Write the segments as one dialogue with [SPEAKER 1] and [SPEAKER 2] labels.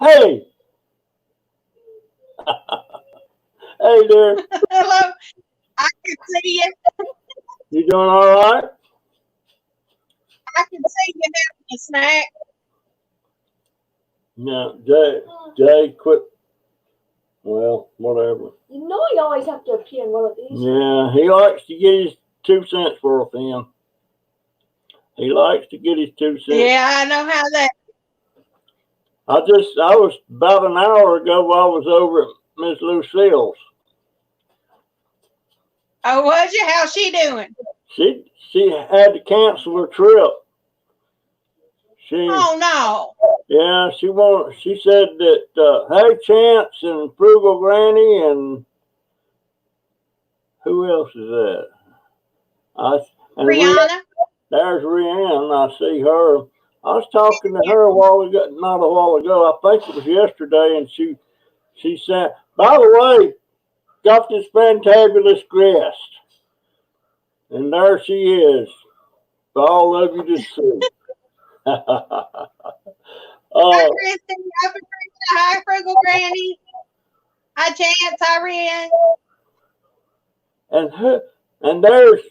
[SPEAKER 1] Hey, hey there.
[SPEAKER 2] Hello, I can see you.
[SPEAKER 1] You doing all right?
[SPEAKER 2] I can see you having a snack.
[SPEAKER 1] No, Jay, quit. Well, whatever.
[SPEAKER 3] You know you always have to appear in one of these.
[SPEAKER 1] Yeah, he likes to get his 2 cents worth in. He likes to get his 2 cents.
[SPEAKER 2] Yeah, I know how that.
[SPEAKER 1] I was about an hour ago while I was over at Miss Lucille's.
[SPEAKER 2] Oh, was you? How's she doing?
[SPEAKER 1] She had to cancel her trip.
[SPEAKER 2] Oh no.
[SPEAKER 1] Yeah, she said that hey Chance and Frugal Granny and who else is that?
[SPEAKER 2] Rihanna?
[SPEAKER 1] There's Rihanna. I see her. I was talking to her not a while ago. I think it was yesterday, and she said, "By the way, got this fantabulous guest," and there she is for all of you to see.
[SPEAKER 2] Hi,
[SPEAKER 1] uh,
[SPEAKER 2] Kristen. Hi, Frugal Granny. Hi, Chance. Hi, Rian.
[SPEAKER 1] and there's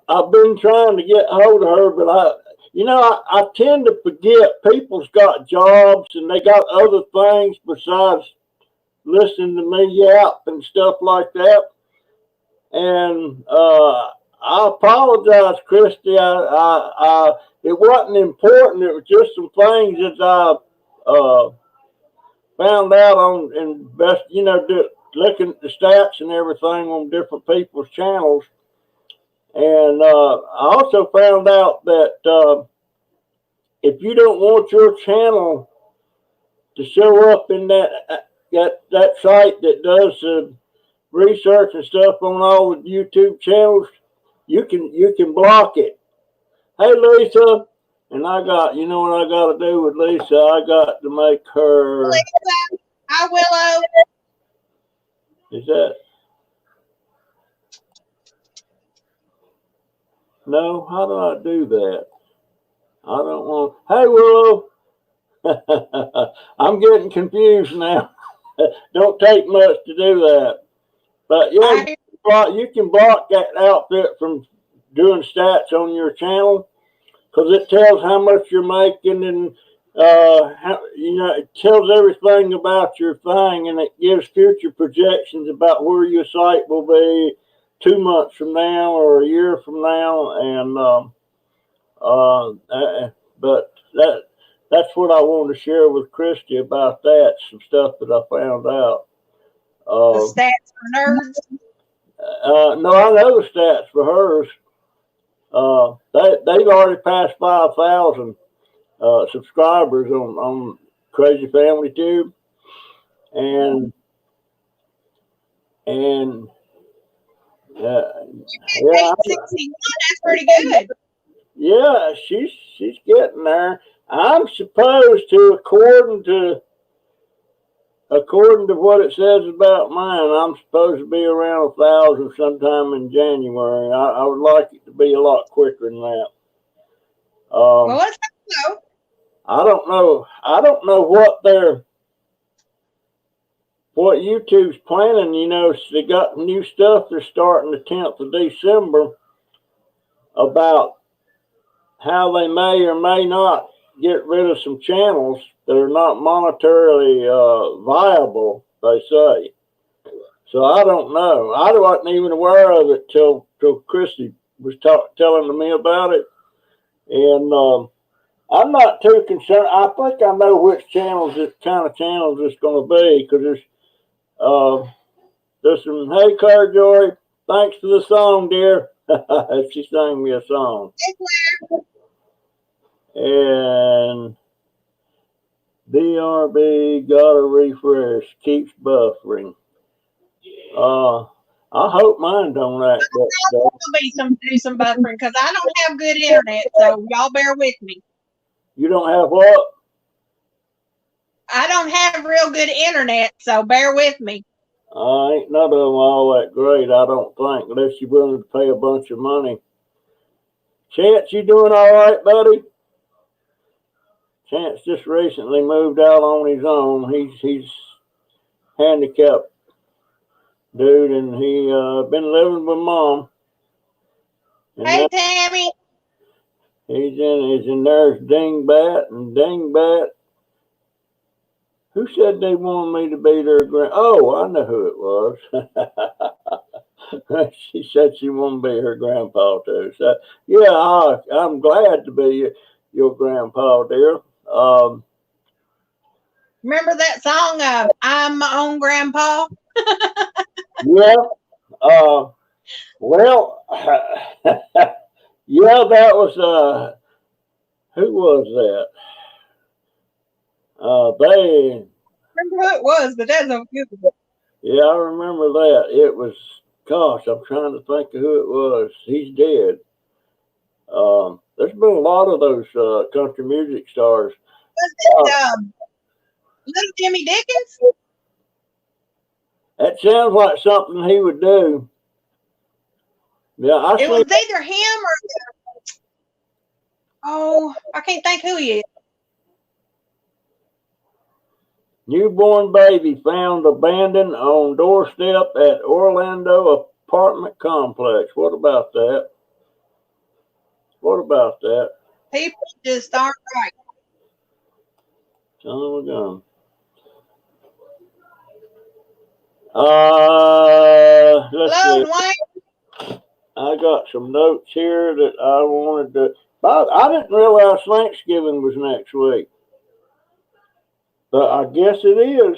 [SPEAKER 1] I've been trying to get hold of her, but I tend to forget people's got jobs and they got other things besides listening to me yap and stuff like that. And I apologize, Christy. It wasn't important. It was just some things that I found out on and best, looking at the stats and everything on different people's channels. And I also found out that if you don't want your channel to show up in that site that does research and stuff on all the YouTube channels, you can block it. Hey Lisa, and you know what I got to do with Lisa? I got to make her.
[SPEAKER 2] Lisa. Hi, Willow.
[SPEAKER 1] Is that? No, how do I do that? I don't want. Hey, Willow. I'm getting confused now. Don't take much to do that. But yeah, you can block that outfit from doing stats on your channel because it tells how much you're making and it tells everything about your thing and it gives future projections about where your site will be 2 months from now or a year from now, and but that's what I wanted to share with Christy about that. Some stuff that I found out.
[SPEAKER 2] The stats for nerds.
[SPEAKER 1] No, I know the stats for hers. They've already passed 5,000 subscribers on Crazy Family Tube, and yeah,
[SPEAKER 2] 861. That's pretty good.
[SPEAKER 1] Yeah, she's getting there. I'm supposed to, according to what it says about mine, I'm supposed to be around 1,000 sometime in January. I would like it to be a lot quicker than that.
[SPEAKER 2] Well, let's hope so.
[SPEAKER 1] I don't know. I don't know what YouTube's planning. They got new stuff. They're starting the 10th of December about how they may or may not get rid of some channels that are not monetarily viable, they say. So I don't know. I wasn't even aware of it till Christy was telling me about it. And I'm not too concerned. I think I know which kind of channels it's going to be because there's some, hey, Car Joy, thanks for the song, dear. She sang me a song. And BRB got a refresh, keeps buffering. I hope mine don't act that.
[SPEAKER 2] There'll be some buffering because I don't have good internet, so y'all bear with me.
[SPEAKER 1] You don't have what?
[SPEAKER 2] I don't have real good internet, so bear with me.
[SPEAKER 1] Ain't none of them all that great, I don't think, unless you're willing to pay a bunch of money. Chance, you doing all right, buddy? Chance just recently moved out on his own. He's handicapped dude, and he been living with Mom. And
[SPEAKER 2] Hey, Tammy.
[SPEAKER 1] He's in there's Dingbat, and Dingbat. Who said they wanted me to be their grand? Oh, I know who it was. She said she wanted to be her grandpa too. So yeah, I'm glad to be your grandpa, dear.
[SPEAKER 2] Remember that song of "I'm My Own Grandpa"?
[SPEAKER 1] Yeah. Well, yeah, that was who was that? They.
[SPEAKER 2] Remember who it was, but that's okay.
[SPEAKER 1] Yeah, I remember that. It was. Gosh, I'm trying to think of who it was. He's dead. There's been a lot of those country music stars.
[SPEAKER 2] Was it Little Jimmy Dickens?
[SPEAKER 1] That sounds like something he would do. Yeah,
[SPEAKER 2] It was either him or I can't think who he is.
[SPEAKER 1] Newborn baby found abandoned on doorstep at Orlando apartment complex. What about that? What about that?
[SPEAKER 2] People just aren't right.
[SPEAKER 1] Son of a gun. Let's
[SPEAKER 2] Hello,
[SPEAKER 1] see.
[SPEAKER 2] Dwayne.
[SPEAKER 1] I got some notes here that I wanted to. I didn't realize Thanksgiving was next week, but I guess it is.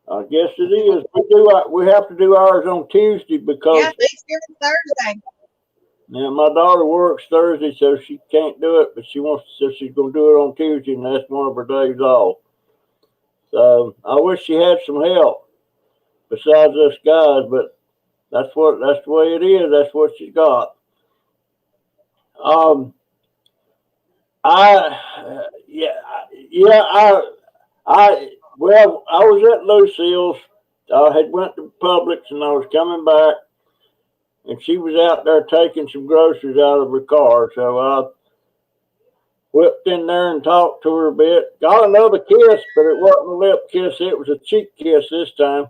[SPEAKER 1] We have to do ours on Tuesday because
[SPEAKER 2] Thanksgiving Thursday.
[SPEAKER 1] now my daughter works Thursday, so she can't do it, but so she's going to do it on Tuesday, and that's one of her days off. So I wish she had some help besides us guys, but that's the way it is. That's what she's got. I was at Lucille's. I had went to Publix and I was coming back, and she was out there taking some groceries out of her car. So I whipped in there and talked to her a bit. Got another kiss, but it wasn't a lip kiss. It was a cheek kiss this time.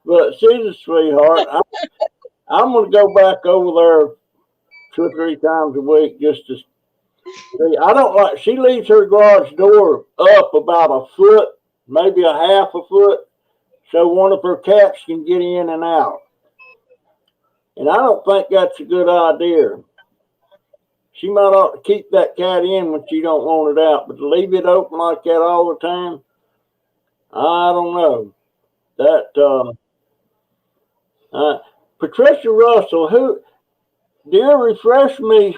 [SPEAKER 1] But she's a sweetheart. I'm going to go back over there 2 or 3 times a week just to see. I don't like, she leaves her garage door up about a foot, maybe a half a foot, so one of her cats can get in and out. And I don't think that's a good idea. She might ought to keep that cat in when she don't want it out, but to leave it open like that all the time, I don't know. That Patricia Russell, who, dear, refresh me.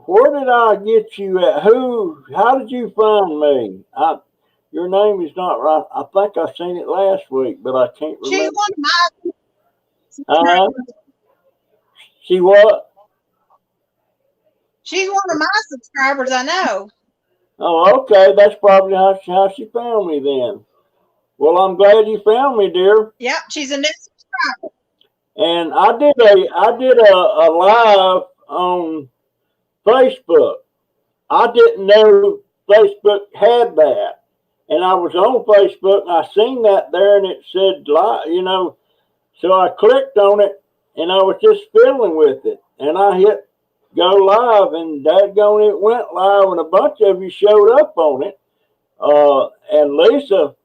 [SPEAKER 1] Where did I get you at? How did you find me? Your name is not right. I think I seen it last week, but I can't remember.
[SPEAKER 2] She's one of my
[SPEAKER 1] She what?
[SPEAKER 2] She's one of my subscribers, I know.
[SPEAKER 1] Oh, okay. That's probably how she found me then. Well, I'm glad you found me, dear.
[SPEAKER 2] Yep, she's a new subscriber.
[SPEAKER 1] And I did a live on Facebook. I didn't know Facebook had that. And I was on Facebook and I seen that there and it said live, so I clicked on it and I was just fiddling with it. And I hit go live and dadgone it went live and a bunch of you showed up on it. And Lisa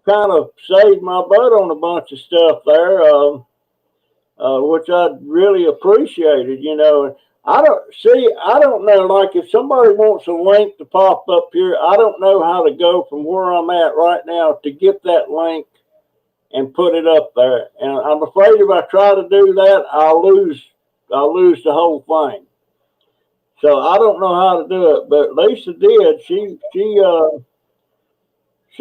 [SPEAKER 1] kind of saved my butt on a bunch of stuff there, which I really appreciated, I don't know, like if somebody wants a link to pop up here, I don't know how to go from where I'm at right now to get that link and put it up there. And I'm afraid if I try to do that, I'll lose the whole thing. So I don't know how to do it, but Lisa did.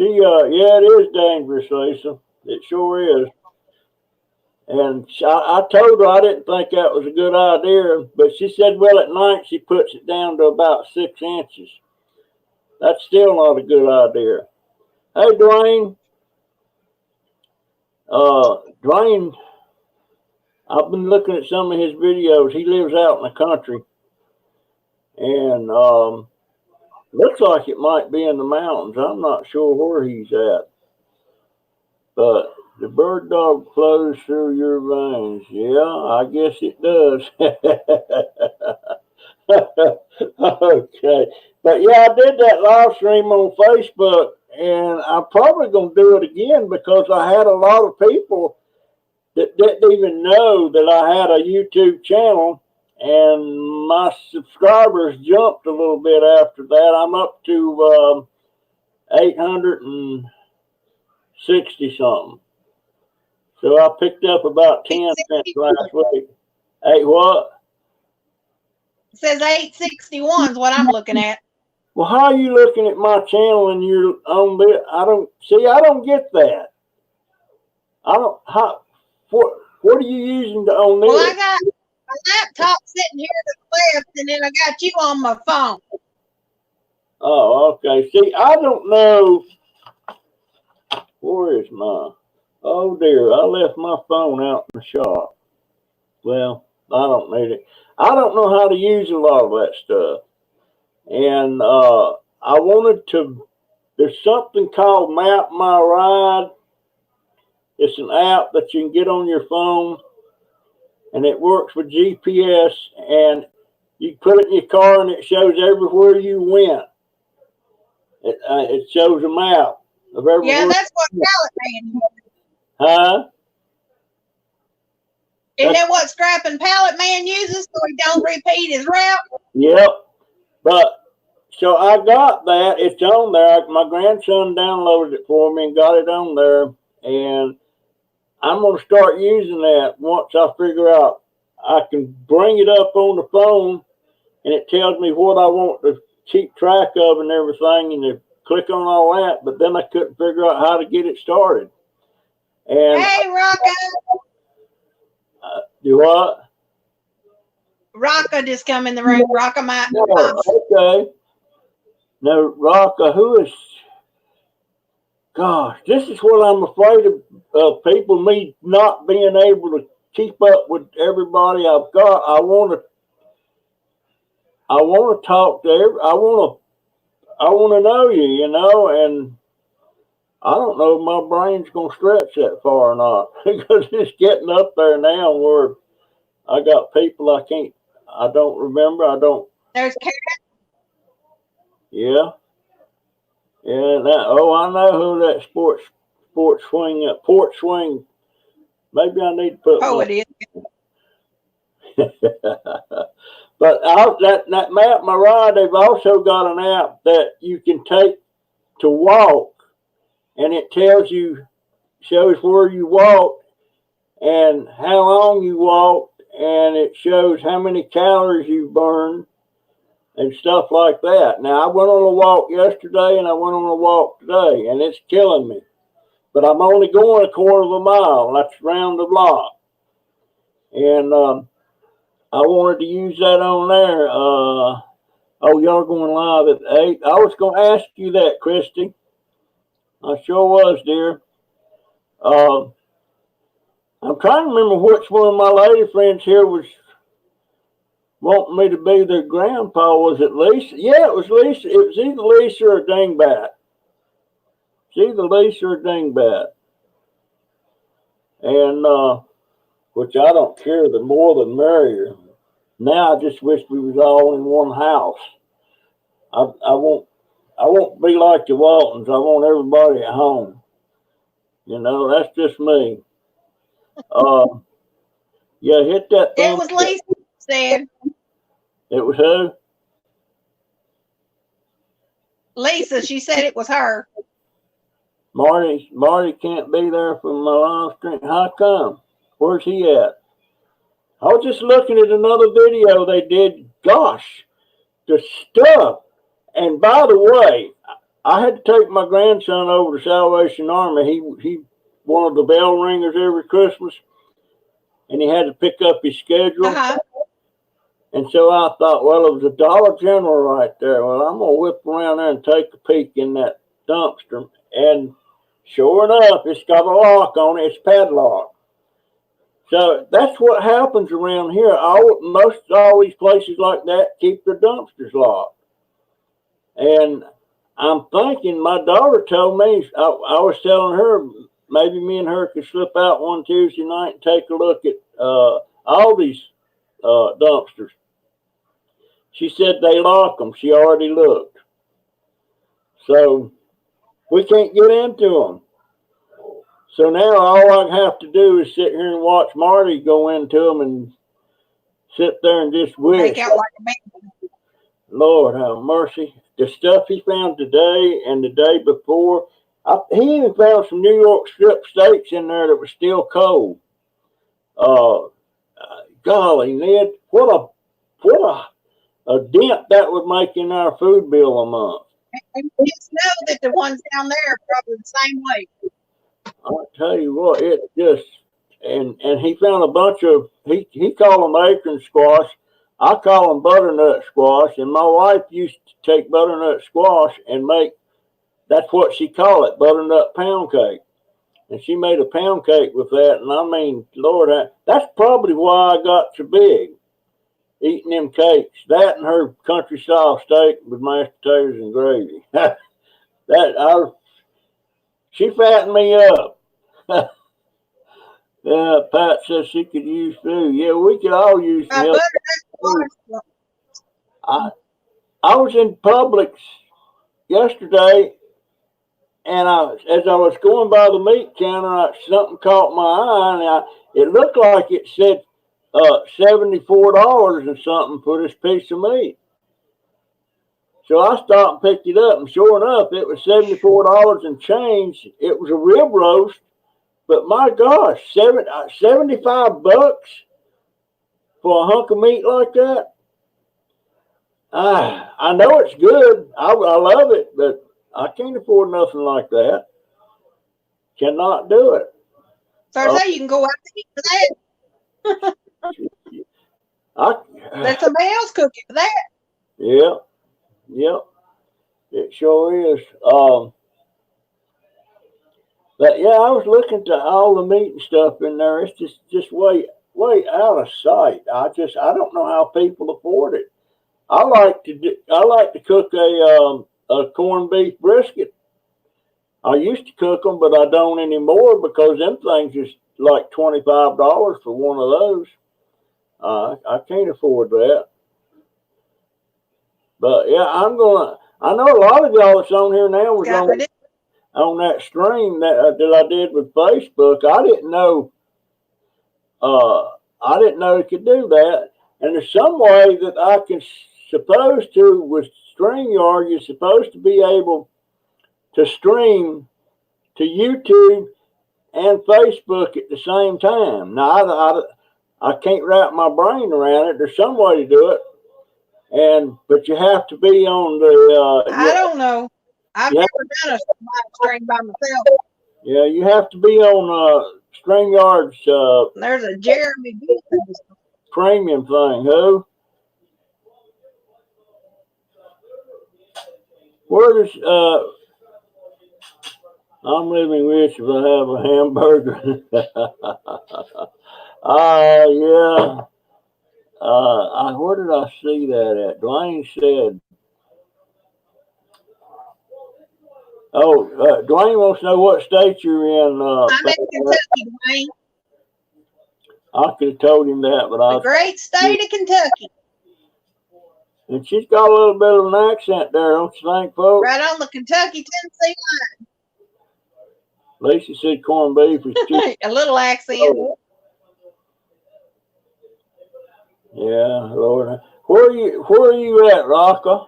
[SPEAKER 1] Yeah, it is dangerous, Lisa. It sure is. And I told her I didn't think that was a good idea, but she said, well, at night she puts it down to about 6 inches. That's still not a good idea. Hey, Dwayne. Dwayne, I've been looking at some of his videos. He lives out in the country, and looks like it might be in the mountains. I'm not sure where he's at, but the bird dog flows through your veins. Yeah, I guess it does. Okay, but yeah, I did that live stream on Facebook, and I'm probably gonna do it again because I had a lot of people that didn't even know that I had a YouTube channel, and my subscribers jumped a little bit after that. I'm up to 860 something. So I picked up about 10 cents last week. Hey, what?
[SPEAKER 2] It says 861 is what I'm looking at.
[SPEAKER 1] Well, how are you looking at my channel and you're on this? I don't get that. I don't, what are you using to own this?
[SPEAKER 2] Well, I got my laptop sitting here to the left, and then I got you on my phone.
[SPEAKER 1] Oh, okay. See, I don't know. Where is my, oh dear, I left my phone out in the shop. Well, I don't need it. I don't know how to use a lot of that stuff. And I wanted to, there's something called Map My Ride. It's an app that you can get on your phone, and it works with GPS, and you put it in your car and it shows everywhere you went. It shows a map of everywhere.
[SPEAKER 2] Yeah, that's what Pallet Man uses.
[SPEAKER 1] Huh?
[SPEAKER 2] Isn't that what Scrapping Pallet Man uses so he don't repeat his route?
[SPEAKER 1] Yep. But so I got that. It's on there. My grandson downloaded it for me and got it on there. And I'm going to start using that once I figure out I can bring it up on the phone and it tells me what I want to keep track of and everything, and you click on all that. But then I couldn't figure out how to get it started. And
[SPEAKER 2] hey, Rocco.
[SPEAKER 1] Do what?
[SPEAKER 2] Rocco just come in the room. Rocco might.
[SPEAKER 1] Okay. Now, Rocco, who is? Gosh, this is what I'm afraid of people, me not being able to keep up with everybody I've got. I want to talk to I want to know you, you know, and I don't know if my brain's going to stretch that far or not because it's getting up there now where I got people I don't remember.
[SPEAKER 2] There's Karen.
[SPEAKER 1] Yeah. Yeah, I know who that porch swing. Maybe I need to put.
[SPEAKER 2] Oh, it is.
[SPEAKER 1] But that Map My Ride, they've also got an app that you can take to walk, and it shows where you walked and how long you walked, and it shows how many calories you burned and stuff like that. Now, I went on a walk yesterday and I went on a walk today, and it's killing me. But I'm only going a quarter of a mile. That's around the block. And I wanted to use that on there. Y'all going live at 8. I was going to ask you that, Christy. I sure was, dear. I'm trying to remember which one of my lady friends here was wanting me to be their grandpa. Was it Lisa? Yeah, it was Lisa. It was either Lisa or Dingbat. It's either Lisa or Dingbat. And, which I don't care, the more the merrier. Now I just wish we was all in one house. I won't be like the Waltons. I want everybody at home. You know, that's just me. Yeah, hit that.
[SPEAKER 2] It was Lisa said.
[SPEAKER 1] It was who?
[SPEAKER 2] Lisa, she said it was her.
[SPEAKER 1] Marty can't be there for my live stream. How come? Where's he at? I was just looking at another video they did. Gosh, the stuff. And by the way, I had to take my grandson over to Salvation Army. He one of the bell ringers every Christmas, and he had to pick up his schedule. And so I thought, well, it was a Dollar General right there. Well, I'm going to whip around there and take a peek in that dumpster. And sure enough, it's got a lock on it. It's padlocked. So that's what happens around here. Most all these places like that keep their dumpsters locked. And I'm thinking, my daughter told me, I was telling her, maybe me and her could slip out one Tuesday night and take a look at Aldi's dumpsters. She said they lock them. She already looked. So we can't get into them. So now all I have to do is sit here and watch Marty go into them and sit there and just wish.
[SPEAKER 2] Make out like a man.
[SPEAKER 1] Lord have mercy. The stuff he found today and the day before, he even found some New York strip steaks in there that were still cold. Golly, Ned, what a dent that would make in our food bill a month.
[SPEAKER 2] And you just know that the ones down there are probably the same way.
[SPEAKER 1] I'll tell you what, it just, and he found a bunch of, he called them acorn squash. I call them butternut squash, and my wife used to take butternut squash and make, that's what she called it, butternut pound cake. And she made a pound cake with that, and I mean, Lord, that's probably why I got so big, eating them cakes. That and her country style steak with mashed potatoes and gravy. She fattened me up. Yeah, Pat says she could use food. Yeah, we could all use some help. I was in Publix yesterday, and as I was going by the meat counter, something caught my eye, and it looked like it said $74 and something for this piece of meat. So I stopped and picked it up, and sure enough, it was $74 and change. It was a rib roast, but my gosh, $75 for a hunk of meat like that. I know it's good. I love it, but I can't afford nothing like that. Cannot do it.
[SPEAKER 2] So you can go out to eat for that. Let somebody else cook it for that.
[SPEAKER 1] Yeah, it sure is. But yeah, I was looking to all the meat and stuff in there. It's just way out of sight. I don't know how people afford it. I like to cook a corned beef brisket. I used to cook them, but I don't anymore because them things is like $25 for one of those. I can't afford that. But yeah, I know a lot of y'all that's on here now was on that stream that I did with Facebook. I didn't know you could do that. And there's some way that I can supposed to with StreamYard. You're supposed to be able to stream to YouTube and Facebook at the same time. Now I can't wrap my brain around it. There's some way to do it. But you have to be on the.
[SPEAKER 2] I don't know. I've never done a live stream by myself.
[SPEAKER 1] Yeah, you have to be on StreamYard's.
[SPEAKER 2] There's a Jeremy B
[SPEAKER 1] premium thing. Who? Where does I'm living rich if I have a hamburger. Yeah. Where did I see that at? Dwayne said. Dwayne wants to know what state you're in.
[SPEAKER 2] I'm in Kentucky, Dwayne.
[SPEAKER 1] I could have told him that, but
[SPEAKER 2] the great state of Kentucky.
[SPEAKER 1] And she's got a little bit of an accent there, don't you think, folks?
[SPEAKER 2] Right on the Kentucky-Tennessee line.
[SPEAKER 1] Lisa said corned beef is cheap.
[SPEAKER 2] A little accent.
[SPEAKER 1] Yeah, Lord. Where are you at, Rocca?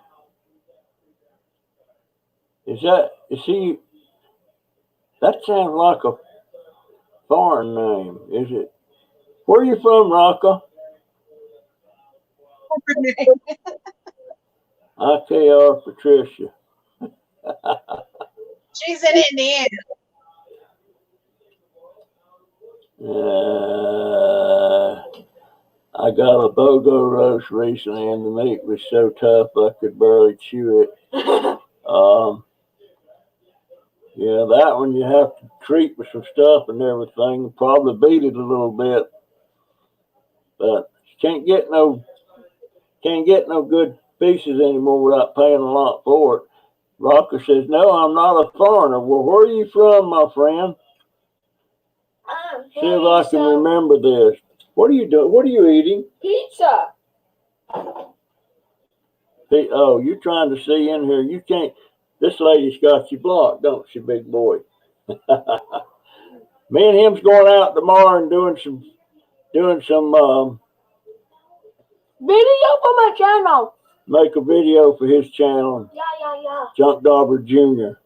[SPEAKER 1] Is he? That sounds like a foreign name, is it? Where are you from, Rocca? IKR Patricia.
[SPEAKER 2] She's in Indiana.
[SPEAKER 1] I got a BOGO roast recently, and the meat was so tough I could barely chew it. Yeah, that one you have to treat with some stuff and everything. Probably beat it a little bit. but can't get no good pieces anymore without paying a lot for it. Rocker says, "No, I'm not a foreigner." Well, where are you from, my friend? See if I can remember this. What are you doing? What are you eating?
[SPEAKER 3] Pizza.
[SPEAKER 1] Oh, you're trying to see in here. You can't. This lady's got you blocked, don't she, big boy? Me and him's going out tomorrow and doing some
[SPEAKER 3] Video for my channel.
[SPEAKER 1] make a video for his channel.
[SPEAKER 3] Yeah.
[SPEAKER 1] Junkdobber Jr.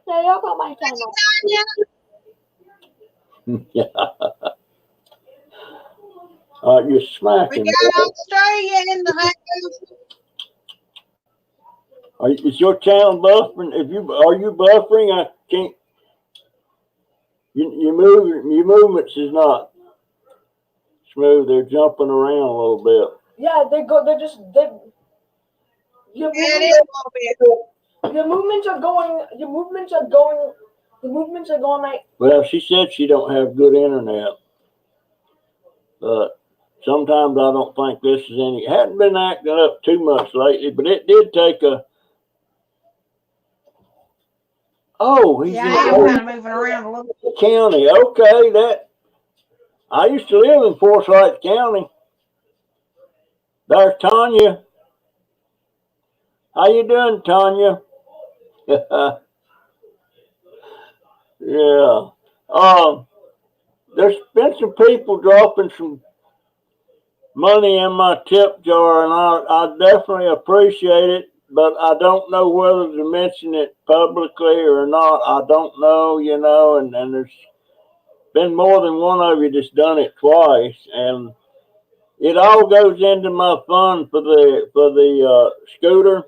[SPEAKER 3] Video for my channel.
[SPEAKER 1] Yeah. You're smacking.
[SPEAKER 2] We got Australia in the house.
[SPEAKER 1] Is your channel buffering? Are you buffering? I can't. Your movements is not smooth. They're jumping around a little bit.
[SPEAKER 3] Yeah, they're just your movements are going like.
[SPEAKER 1] Well, she said she don't have good internet, but sometimes I don't think this is any. It hadn't been acting up too much lately, but it did take a. Oh, he's
[SPEAKER 2] I am kind of moving around a little bit.
[SPEAKER 1] County. Okay, that. I used to live in Forsyth County. There's Tanya. How you doing, Tanya? Yeah. There's been some people dropping some money in my tip jar, and I definitely appreciate it, but I don't know whether to mention it publicly or not. I don't know, and there's been more than one of you that's done it twice, and it all goes into my fund for the scooter,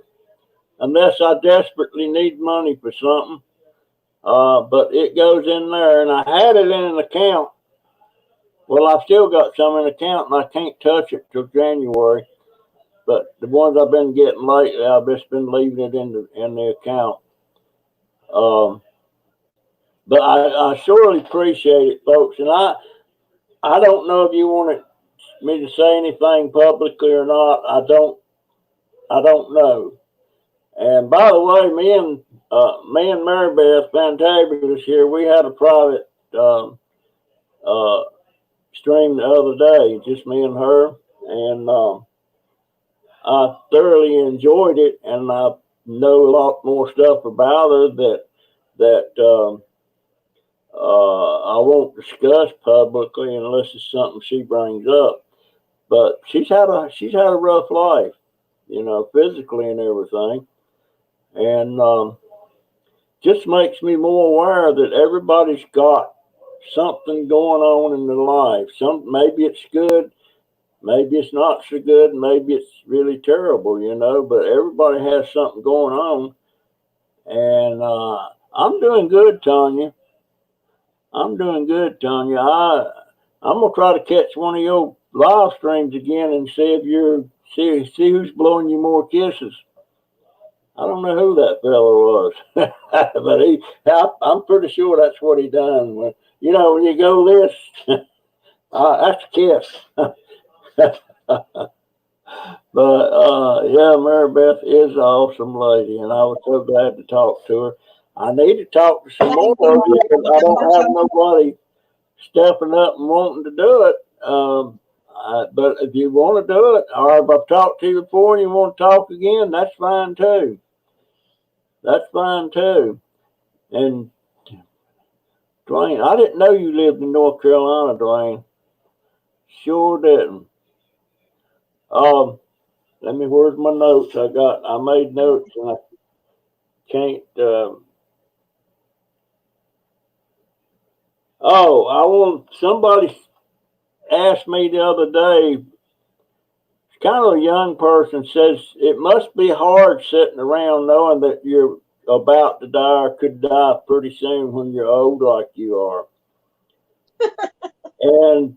[SPEAKER 1] unless I desperately need money for something. But it goes in there, and I had it in an account. Well, I've still got some in account, and I can't touch it till January. But the ones I've been getting lately, I've just been leaving it in the account. But I surely appreciate it, folks. And I don't know if you wanted me to say anything publicly or not. I don't know. And by the way, me and Mary Beth Fantabulous here, we had a private stream the other day, just me and her, and I thoroughly enjoyed it, and I know a lot more stuff about her that I won't discuss publicly unless it's something she brings up. But she's had a rough life, physically and everything, and just makes me more aware that everybody's got something going on in their life. Maybe it's good, maybe it's not so good, maybe it's really terrible, but everybody has something going on. And I'm doing good, Tanya. I'm doing good, Tanya. I'm gonna try to catch one of your live streams again and see if see who's blowing you more kisses. I don't know who that fella was, but I'm pretty sure that's what he done. When you go this, that's a kiss. But yeah, Mary Beth is an awesome lady, and I was so glad to talk to her. I need to talk to some more of you because I don't have nobody stepping up and wanting to do it. But if you want to do it, or if I've talked to you before and you want to talk again, that's fine too. That's fine too. And Dwayne, I didn't know you lived in North Carolina, Dwayne. Sure didn't. Where's my notes? I made notes and I can't. Somebody asked me the other day, it's kind of a young person, says it must be hard sitting around knowing that you're about to die or could die pretty soon when you're old like you are. And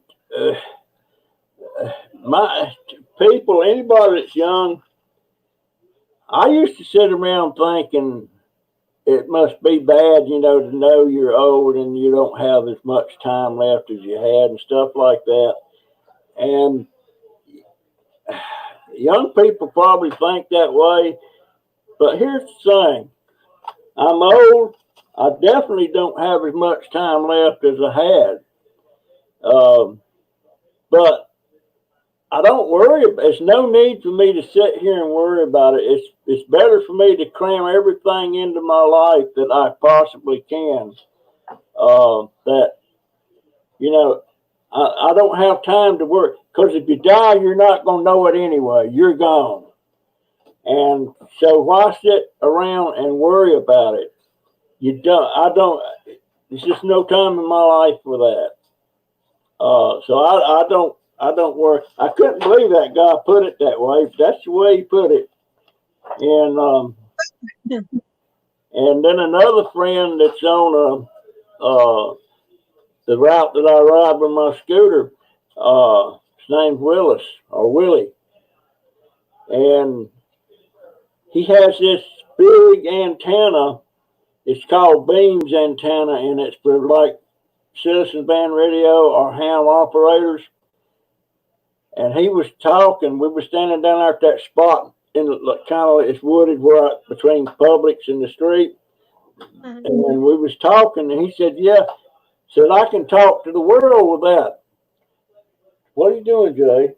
[SPEAKER 1] anybody that's young, I used to sit around thinking it must be bad, to know you're old and you don't have as much time left as you had and stuff like that. And young people probably think that way, but here's the thing. I'm old. I definitely don't have as much time left as I had. But I don't worry. There's no need for me to sit here and worry about it. It's better for me to cram everything into my life that I possibly can. That you know, I don't have time to work because if you die, you're not going to know it anyway. You're gone, and so why sit around and worry about it? You don't. I don't. There's just no time in my life for that. So I don't. I don't worry. I couldn't believe that guy put it that way. That's the way he put it. And then another friend that's on the route that I ride with my scooter, his name's Willis or Willie, and he has this big antenna. It's called Beams antenna, and it's for like citizen band radio or ham operators. And he was talking. We were standing down there at that spot in the, kind of it's wooded right between Publix and the street. Mm-hmm. And we was talking, and he said, "Yeah," said, "I can talk to the world with that." What are you doing, Jay?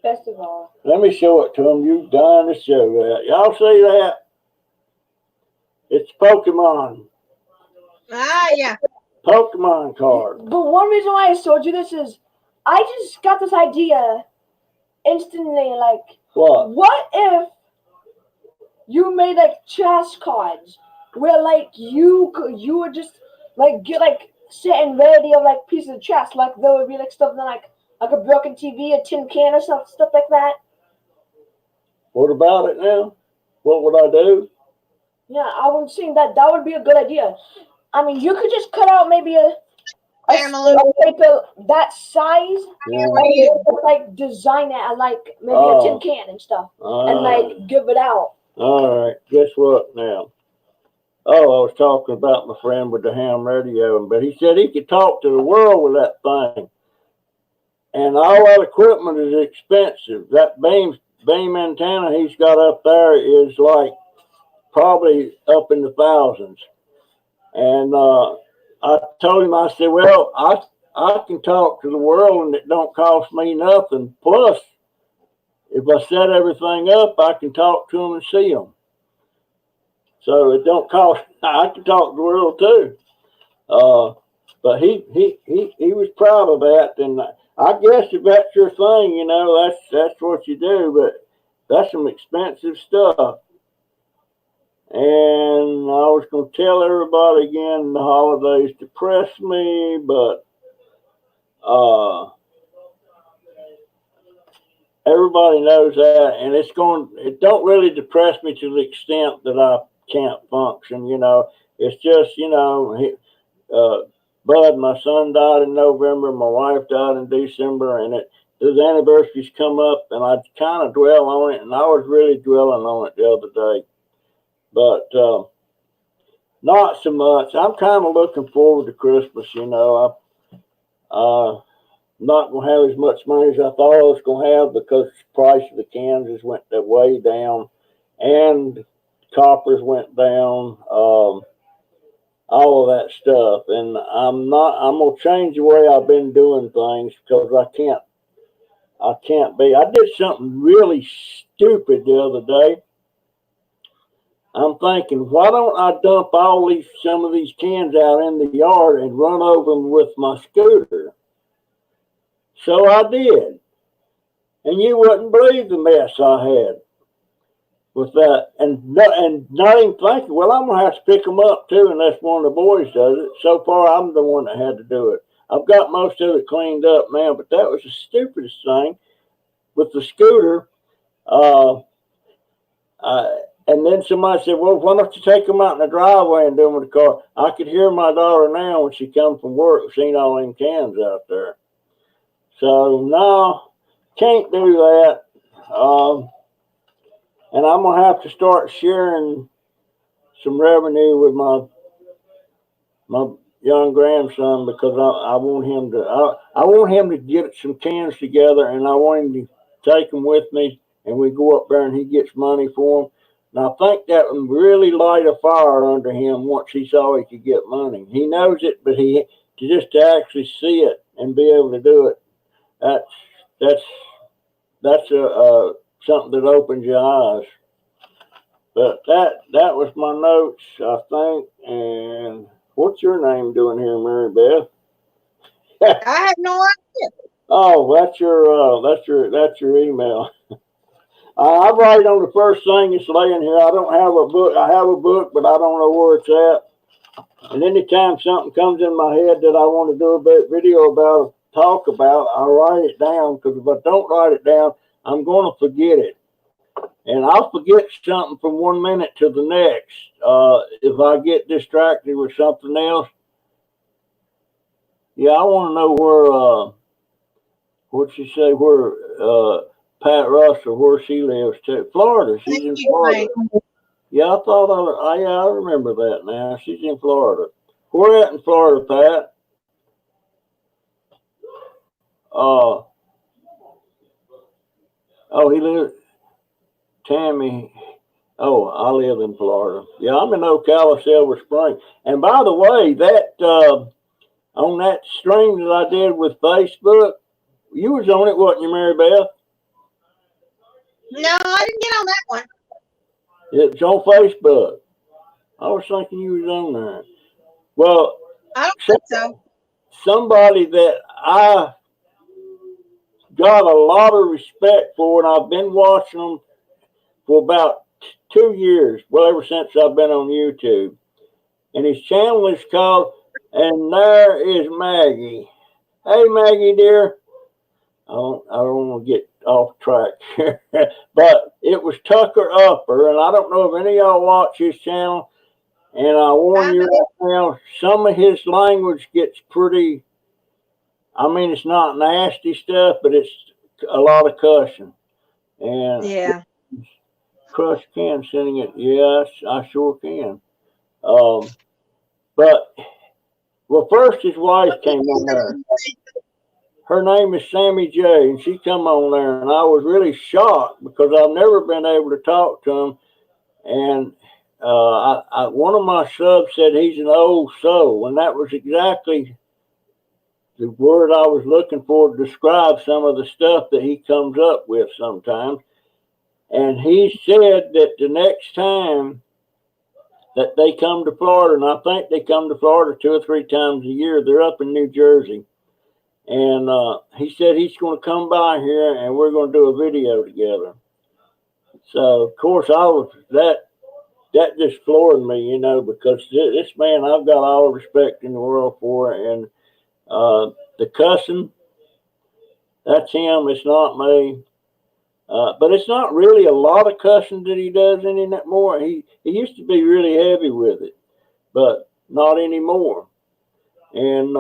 [SPEAKER 3] Festival.
[SPEAKER 1] Let me show it to him. You dying to show that. Y'all see that? It's Pokemon.
[SPEAKER 2] Ah, yeah.
[SPEAKER 1] Pokemon card.
[SPEAKER 3] But one reason why I showed you this is I just got this idea instantly. Like, what if you made like chess cards where like you would just like get like sitting ready of like pieces of chess, like there would be like stuff like a broken TV, a tin can, or stuff like that.
[SPEAKER 1] What about it now? What would I do?
[SPEAKER 3] Yeah, I was saying that would be a good idea. I mean, you could just cut out maybe a paper that size, and like design it and like maybe a tin can and stuff, and like give it out.
[SPEAKER 1] All right, guess what now? Oh, I was talking about my friend with the ham radio, but he said he could talk to the world with that thing. And all that equipment is expensive. That beam antenna he's got up there is like probably up in the thousands. And I told him, I said, well, I can talk to the world and it don't cost me nothing. Plus, if I set everything up, I can talk to them and see them. So it don't cost. I can talk to the world too. But he was proud of that, and I guess if that's your thing, you know, that's what you do. But that's some expensive stuff. And I was going to tell everybody again, the holidays depress me, but everybody knows that, and it don't really depress me to the extent that I can't function, you know. It's just, you know, Bud, my son died in November, my wife died in December, and his anniversaries come up, and I kind of dwell on it, and I was really dwelling on it the other day. But not so much. I'm kind of looking forward to Christmas, you know. I'm not going to have as much money as I thought I was going to have because the price of the cans went way down, and coppers went down, all of that stuff. And I'm going to change the way I've been doing things because I can't be. I did something really stupid the other day. I'm thinking, why don't I dump some of these cans out in the yard and run over them with my scooter? So I did. And you wouldn't believe the mess I had with that. And not even thinking, well, I'm going to have to pick them up too unless one of the boys does it. So far, I'm the one that had to do it. I've got most of it cleaned up now, but that was the stupidest thing with the scooter. And then somebody said, well, why don't you take them out in the driveway and do them with the car? I could hear my daughter now when she comes from work, seeing all them cans out there. So, no, can't do that. And I'm going to have to start sharing some revenue with my young grandson because I want him to I want him to get some cans together, and I want him to take them with me, and we go up there and he gets money for them. And I think that would really light a fire under him once he saw he could get money. He knows it, but to actually see it and be able to do it, that's something that opens your eyes. But that was my notes, I think. And what's your name doing here, Mary Beth?
[SPEAKER 2] I have no idea.
[SPEAKER 1] Oh, that's your email. I write on the first thing that's laying here. I don't have a book. I have a book, but I don't know where it's at. And anytime something comes in my head that I want to do a video about, talk about, I write it down, because if I don't write it down, I'm going to forget it. And I'll forget something from 1 minute to the next if I get distracted with something else. Yeah, I want to know where, what'd she say, where Pat Russell, where she lives too. Florida. She's in Florida. Yeah, I remember that now. She's in Florida. Where at in Florida, Pat? Oh, he lives. Tammy, oh, I live in Florida. Yeah, I'm in Ocala, Silver Spring. And by the way, that on that stream that I did with Facebook, you was on it, wasn't you, Mary Beth?
[SPEAKER 2] No, I didn't get on that one.
[SPEAKER 1] It was on Facebook. I was thinking you was on there. Well,
[SPEAKER 2] I don't think so.
[SPEAKER 1] Somebody that I got a lot of respect for, and I've been watching them for about 2 years, well, ever since I've been on YouTube. And his channel is called And There Is Maggie. Hey, Maggie, dear. I don't want to get off track here, but it was Tucker Upper, and I don't know if any of y'all watch his channel, and I warn you right now, some of his language gets pretty, I mean, it's not nasty stuff, but it's a lot of cussing. And
[SPEAKER 2] yeah.
[SPEAKER 1] Crush can sending it. Yes, I sure can. But, well, first his wife came on there. Her name is Sammy J, and she come on there, and I was really shocked because I've never been able to talk to him. And one of my subs said he's an old soul, and that was exactly the word I was looking for to describe some of the stuff that he comes up with sometimes. And he said that the next time that they come to Florida, and I think they come to Florida 2 or 3 times a year, they're up in New Jersey. And he said he's going to come by here and we're going to do a video together. So, of course, that just floored me, you know, because this man I've got all the respect in the world for. And the cussing, that's him, it's not me. But it's not really a lot of cussing that he does any more. He used to be really heavy with it, but not anymore. And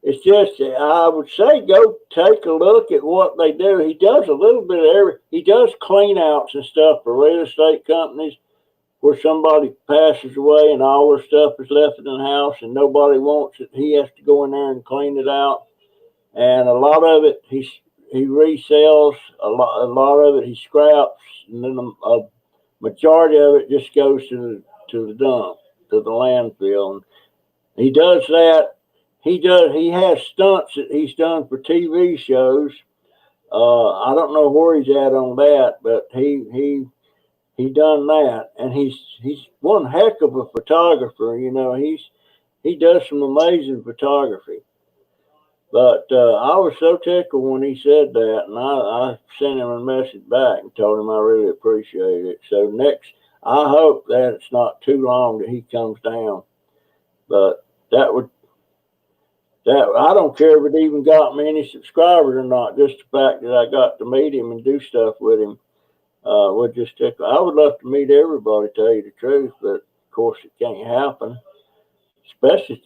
[SPEAKER 1] it's just, I would say, go take a look at what they do. He does a little bit of he does clean outs and stuff for real estate companies where somebody passes away and all their stuff is left in the house and nobody wants it. He has to go in there and clean it out. And a lot of it, he resells, a lot of it he scraps, and then a majority of it just goes to the dump, to the landfill. And he does that. He has stunts that he's done for TV shows. I don't know where he's at on that, but he done that, and he's one heck of a photographer. You know, he does some amazing photography. But I was so tickled when he said that, and I sent him a message back and told him I really appreciate it. So I hope that it's not too long that he comes down. But I don't care if it even got me any subscribers or not. Just the fact that I got to meet him and do stuff with him would just tickle. I would love to meet everybody, tell you the truth, but of course it can't happen. Especially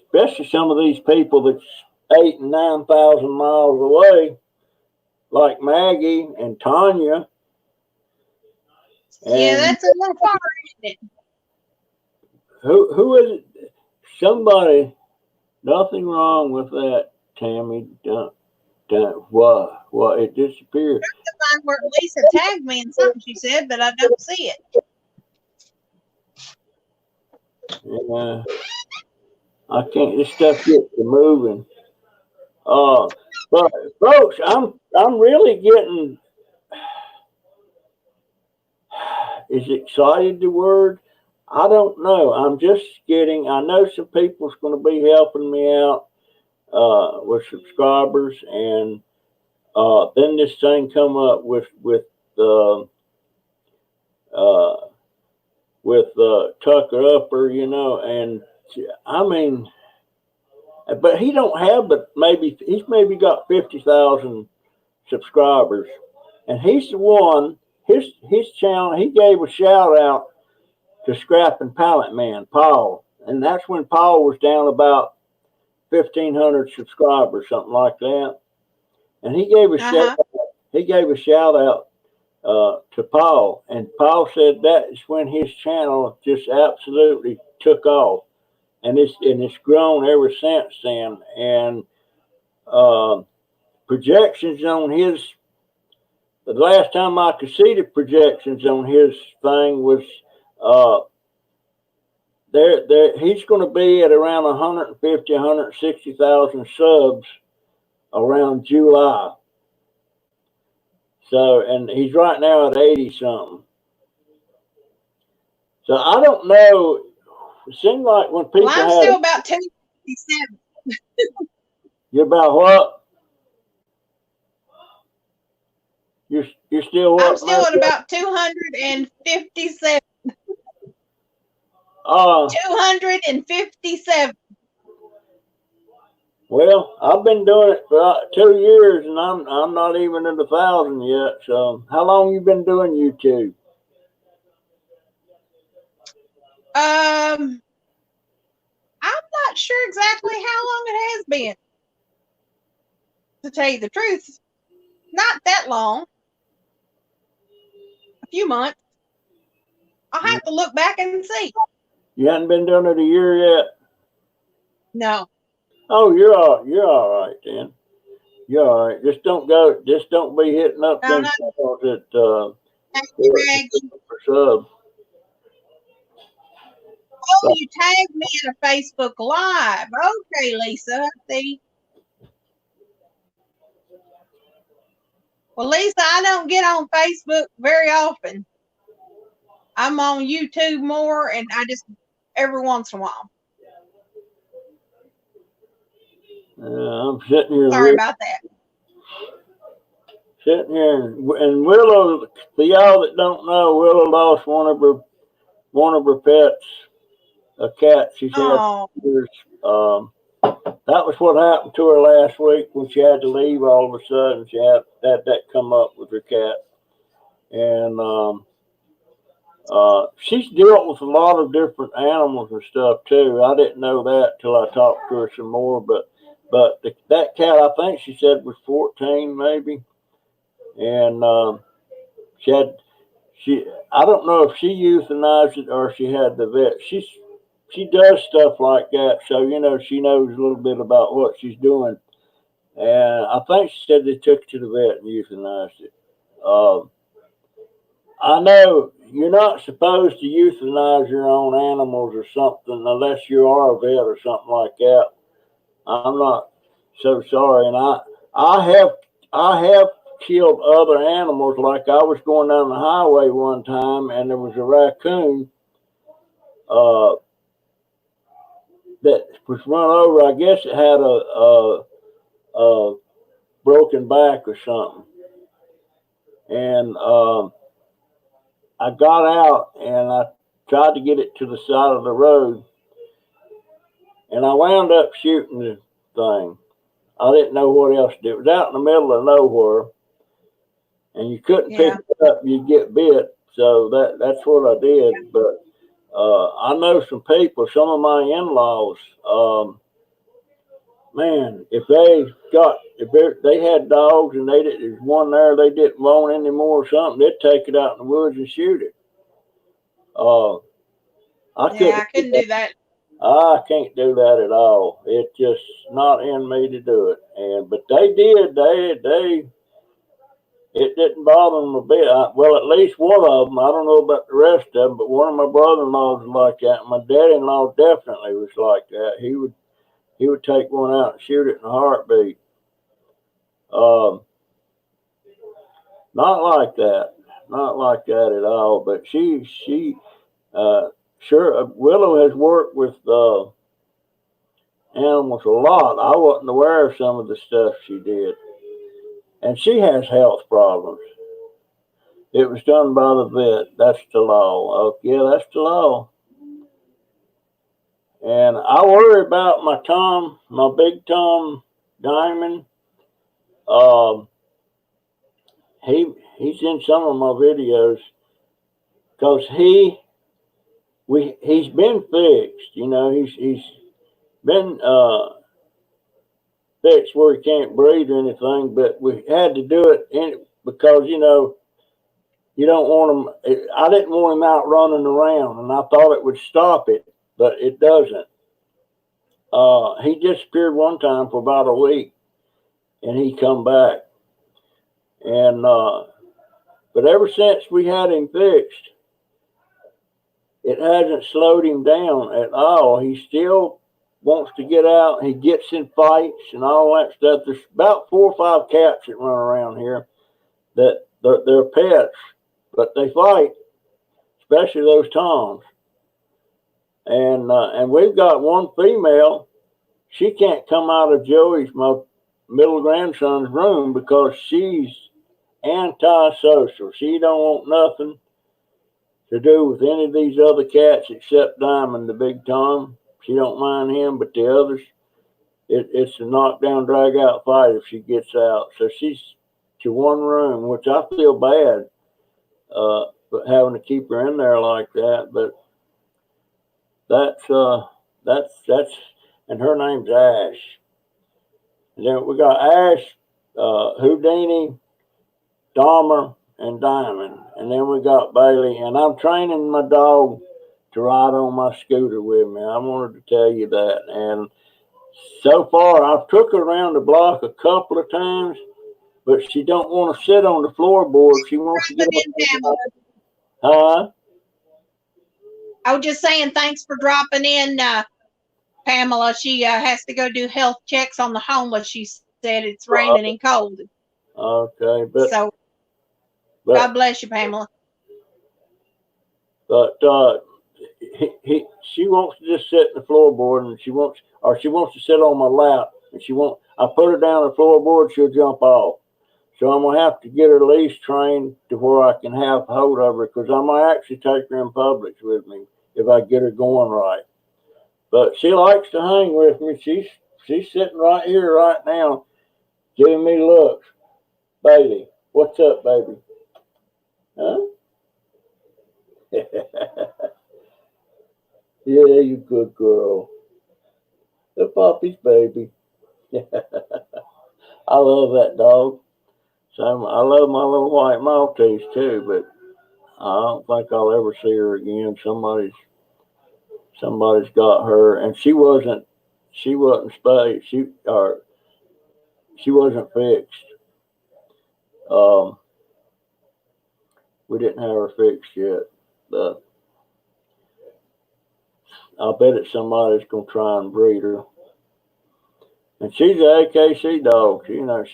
[SPEAKER 1] some of these people that's 8,000 and 9,000 miles away, like Maggie and Tanya.
[SPEAKER 2] Yeah, that's a little far, isn't it?
[SPEAKER 1] Who is it? somebody, nothing wrong with that, Tammy. What? It disappeared.
[SPEAKER 2] I'm trying to find where Lisa tagged me in something she said, but I don't see it.
[SPEAKER 1] Yeah, I can't. This stuff gets to moving. But folks, I'm really getting. Is excited the word? I don't know. I'm just getting. I know some people's going to be helping me out with subscribers, and then this thing come up with Tucker Upper, you know, and I mean, but he don't have, but he's maybe got 50,000 subscribers, and he's the one. His channel. He gave a shout out to Scrap and Pallet Man, Paul, and that's when Paul was down about 1,500 subscribers, something like that. And he gave a shout out to Paul, and Paul said that is when his channel just absolutely took off, and it's grown ever since then. And projections on his. The last time I could see the projections on his thing was he's going to be at around 150, 160,000 subs around July. So, and he's right now at 80 something. So I don't know. It seems like when people
[SPEAKER 2] I'm still about 257.
[SPEAKER 1] You're about what? You're still what?
[SPEAKER 2] I'm still at about 257. 257.
[SPEAKER 1] Well, I've been doing it for 2 years, and I'm not even at 1,000 yet. So, how long you been doing YouTube?
[SPEAKER 2] I'm not sure exactly how long it has been. To tell you the truth, not that long. A few months. I'll have to look back and see. You
[SPEAKER 1] hadn't been doing it a year yet?
[SPEAKER 2] No.
[SPEAKER 1] Oh, you're all right then. You're all right. Just don't be hitting up them channels that for sub.
[SPEAKER 2] Oh, you tagged me in a Facebook Live. Okay, Lisa. I see. Well, Lisa, I don't get on Facebook very often. I'm on YouTube more, and I just every once in a while.
[SPEAKER 1] I'm sitting here.
[SPEAKER 2] Sorry about that.
[SPEAKER 1] Sitting here, and Willow. For y'all that don't know, Willow lost one of her pets, a cat. She's had years. That was what happened to her last week when she had to leave. All of a sudden, she had that come up with her cat, and she's dealt with a lot of different animals and stuff too. I didn't know that till I talked to her some more. But that cat, I think she said was 14 maybe, and I don't know if she euthanized it or she had the vet. She does stuff like that, so you know she knows a little bit about what she's doing. And I think she said they took it to the vet and euthanized it. I know you're not supposed to euthanize your own animals or something unless you are a vet or something like that. I'm not so sorry, and I have killed other animals. Like I was going down the highway one time, and there was a raccoon that was run over. I guess it had a broken back or something, and I got out and I tried to get it to the side of the road, and I wound up shooting the thing. I didn't know what else to do. It was out in the middle of nowhere, and you couldn't pick it up; you'd get bit. So that's what I did. But I know some people, some of my in-laws. Man, if they had dogs and there's one there they didn't want anymore or something, they'd take it out in the woods and shoot it. I couldn't
[SPEAKER 2] do that.
[SPEAKER 1] I can't do that at all. It's just not in me to do it. But they did. It didn't bother them a bit. Well, at least one of them. I don't know about the rest of them, but one of my brother-in-laws was like that. My daddy-in-law definitely was like that. He would take one out and shoot it in a heartbeat. Not like that. Not like that at all. But she sure, Willow has worked with animals a lot. I wasn't aware of some of the stuff she did. And she has health problems. It was done by the vet. That's the law. Oh, yeah, that's the law. And I worry about my Tom, my big Tom Diamond. He's in some of my videos because he's been fixed. You know, he's been fixed where he can't breathe or anything, but we had to do it because, you know, you don't want him. I didn't want him out running around, and I thought it would stop it, but it doesn't. He disappeared one time for about a week, and he come back. And but ever since we had him fixed, it hasn't slowed him down at all. He still wants to get out. He gets in fights and all that stuff. There's about 4 or 5 cats that run around here that they're pets, but they fight, especially those Toms. And we've got one female. She can't come out of Joey's, my middle grandson's room, because she's antisocial. She don't want nothing to do with any of these other cats except Diamond, the big Tom. She don't mind him, but the others, it's a knockdown, drag out fight if she gets out. So she's to one room, which I feel bad, but having to keep her in there like that. But that's and her name's Ash. And then we got Ash, Houdini, Dahmer, and Diamond. And then we got Bailey. And I'm training my dog to ride on my scooter with me. I wanted to tell you that. And so far, I've took her around the block a couple of times, but she don't want to sit on the floorboard. She wants to get up. Huh?
[SPEAKER 2] I was just saying thanks for dropping in, Pamela. She has to go do health checks on the homeless. She said it's raining and cold.
[SPEAKER 1] Okay, but
[SPEAKER 2] God bless you, Pamela.
[SPEAKER 1] But she wants to just sit in the floorboard, and she wants to sit on my lap, and I put her down on the floorboard, she'll jump off. So I'm gonna have to get her at least trained to where I can have hold of her, because I might actually take her in Publix with me if I get her going right. But she likes to hang with me. She's sitting right here right now, giving me looks. Bailey, what's up, baby? Huh? Yeah, you good girl. The puppy's baby. I love that dog. So I love my little white Maltese too, but I don't think I'll ever see her again. Somebody's got her, and she wasn't spayed. She wasn't fixed. We didn't have her fixed yet, but I bet it's somebody's gonna try and breed her. And she's an AKC dog. You know,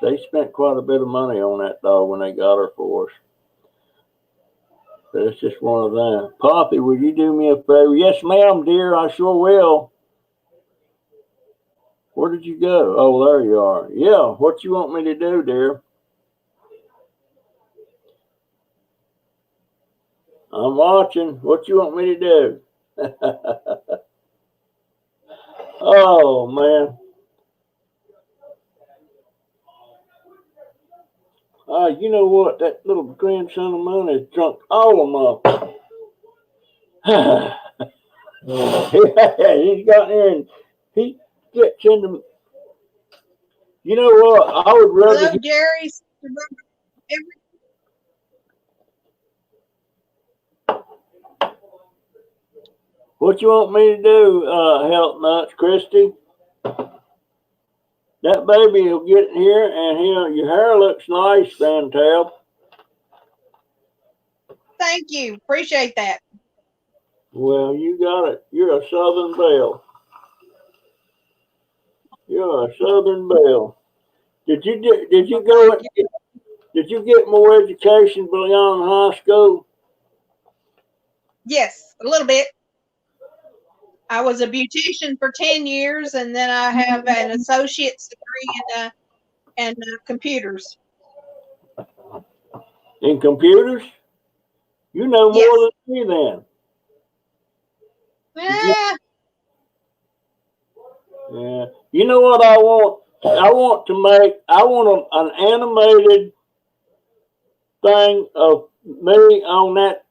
[SPEAKER 1] they spent quite a bit of money on that dog when they got her for us. But it's just one of them. Poppy, will you do me a favor? Yes, ma'am, dear, I sure will. Where did you go? Oh, there you are. Yeah, what you want me to do, dear? I'm watching. What you want me to do? Oh, man. You know what? That little grandson of mine has drunk all of my. He's got there and he gets into. You know what? I would rather.
[SPEAKER 2] Hello, Jerry.
[SPEAKER 1] What you want me to do, Health Nuts, Christy? That baby will get in here, and your hair looks nice, Fantail.
[SPEAKER 2] Thank you. Appreciate that.
[SPEAKER 1] Well, you got it. You're a Southern Belle. You're a Southern Belle. Did you get more education beyond high school?
[SPEAKER 2] Yes, a little bit. I was a beautician for 10 years, and then I have an associate's degree in computers.
[SPEAKER 1] In computers? You know more than me then.
[SPEAKER 2] Yeah.
[SPEAKER 1] Yeah. You know what I want? I want an animated thing of me on that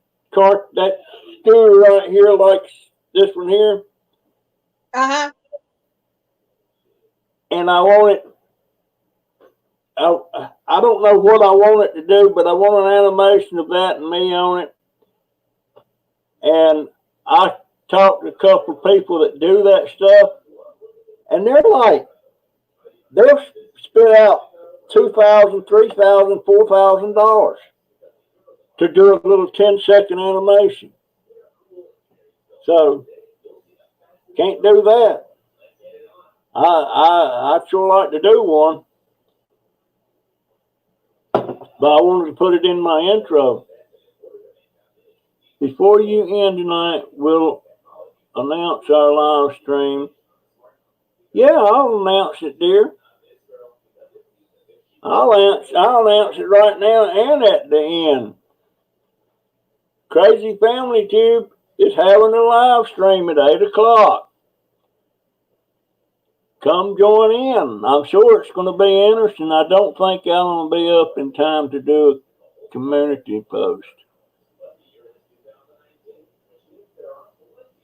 [SPEAKER 1] stool right here, like this one here.
[SPEAKER 2] Uh-huh.
[SPEAKER 1] And I want it, I don't know what I want it to do, but I want an animation of that and me on it. And I talked to a couple of people that do that stuff, and they'll spit out $2,000, $3,000, $4,000 to do a little 10-second animation. So can't do that. I sure like to do one, but I wanted to put it in my intro. Before you end tonight, we'll announce our live stream. Yeah, I'll announce it, dear. I'll announce it right now and at the end. Crazy Family Tube is having a live stream at 8 o'clock. Come join in. I'm sure it's going to be interesting. I don't think I'm going to be up in time to do a community post.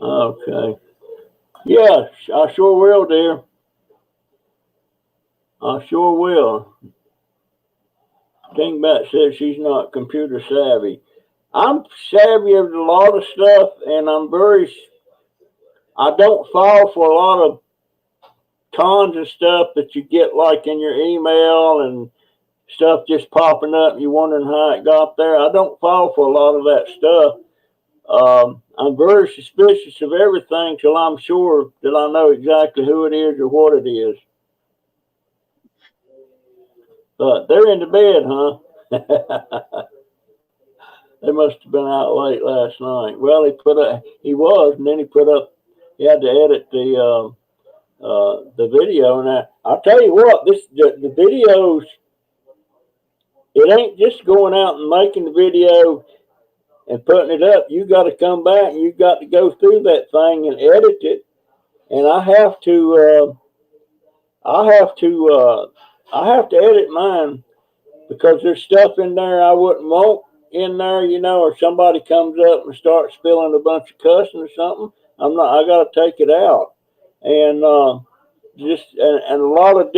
[SPEAKER 1] Okay. Yes, I sure will, dear. I sure will. Dingbat says she's not computer savvy. I'm savvy of a lot of stuff, and I don't fall for a lot of cons and stuff that you get like in your email and stuff just popping up and you're wondering how it got there. I don't fall for a lot of that stuff. I'm very suspicious of everything till I'm sure that I know exactly who it is or what it is. But they're in the bed, huh? They must have been out late last night. Well, he was, and then he had to edit the video. And I'll tell you what, the videos, it ain't just going out and making the video and putting it up. You got to come back and you got to go through that thing and edit it. And I have to edit mine because there's stuff in there I wouldn't want in there, or somebody comes up and starts spilling a bunch of cussing or something. I got to take it out. And and a lot of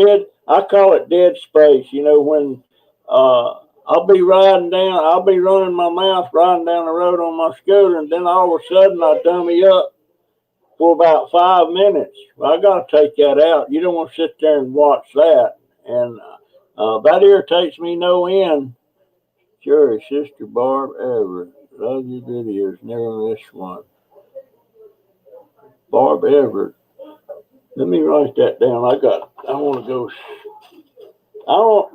[SPEAKER 1] I call it dead space, when I'll be running my mouth riding down the road on my scooter, and then all of a sudden I dummy up for about 5 minutes. Well, I got to take that out. You don't want to sit there and watch that. And that irritates me no end. Sure, Sister Barb Everett. Love your videos. Never miss one. Barb Everett. Let me write that down. I want to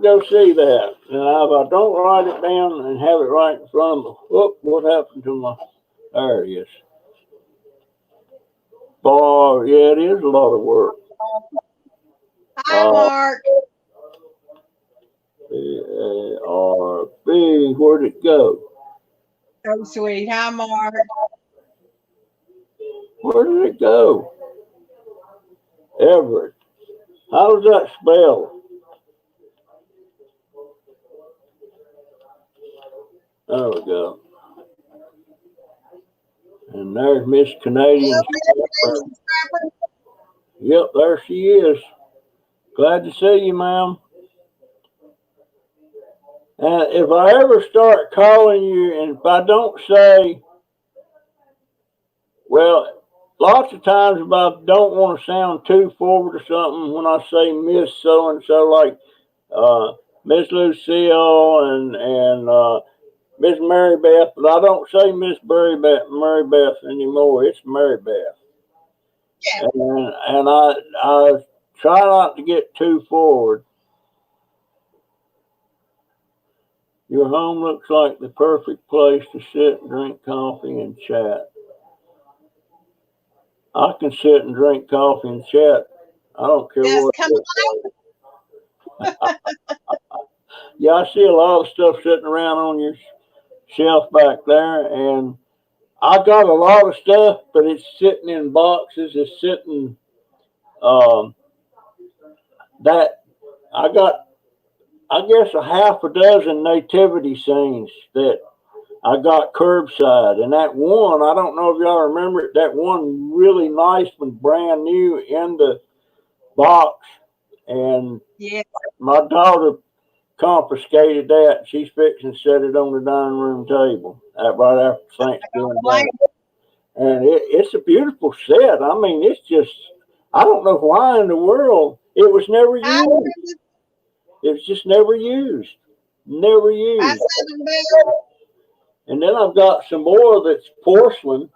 [SPEAKER 1] go see that. And if I don't write it down and have it right in front of me, whoop, what happened to my, there it is. Barb, yeah, it is a lot of work.
[SPEAKER 2] Hi, Mark.
[SPEAKER 1] B-A-R-B, where'd it go?
[SPEAKER 2] Oh, sweet. Hi, Mark.
[SPEAKER 1] Where did it go? Everett. How does that spell? There we go. And there's Miss Canadian. Yep, there she is. Glad to see you, ma'am. And if I ever start calling you, and if I don't say, well, lots of times if I don't want to sound too forward or something, when I say Miss so and so, like Miss Lucille and Miss Mary Beth, but I don't say Miss Mary Beth anymore. It's Mary Beth.
[SPEAKER 2] Yeah.
[SPEAKER 1] And I try not to get too forward. Your home looks like the perfect place to sit and drink coffee and chat. I can sit and drink coffee and chat. I don't care
[SPEAKER 2] Just
[SPEAKER 1] what.
[SPEAKER 2] come
[SPEAKER 1] Yeah, I see a lot of stuff sitting around on your shelf back there, and I got a lot of stuff, but it's sitting in boxes. It's sitting that I got, I guess, a half a dozen nativity scenes that I got curbside, and that one, I don't know if y'all remember it. That one really nice one, brand new in the box, and
[SPEAKER 2] Yeah.
[SPEAKER 1] my daughter confiscated that. She's fixing to set it on the dining room table right after Thanksgiving Day. And it's a beautiful set. I mean, it's just, I don't know why in the world it was never used. It was just never used. Never used. And then I've got some more that's porcelain.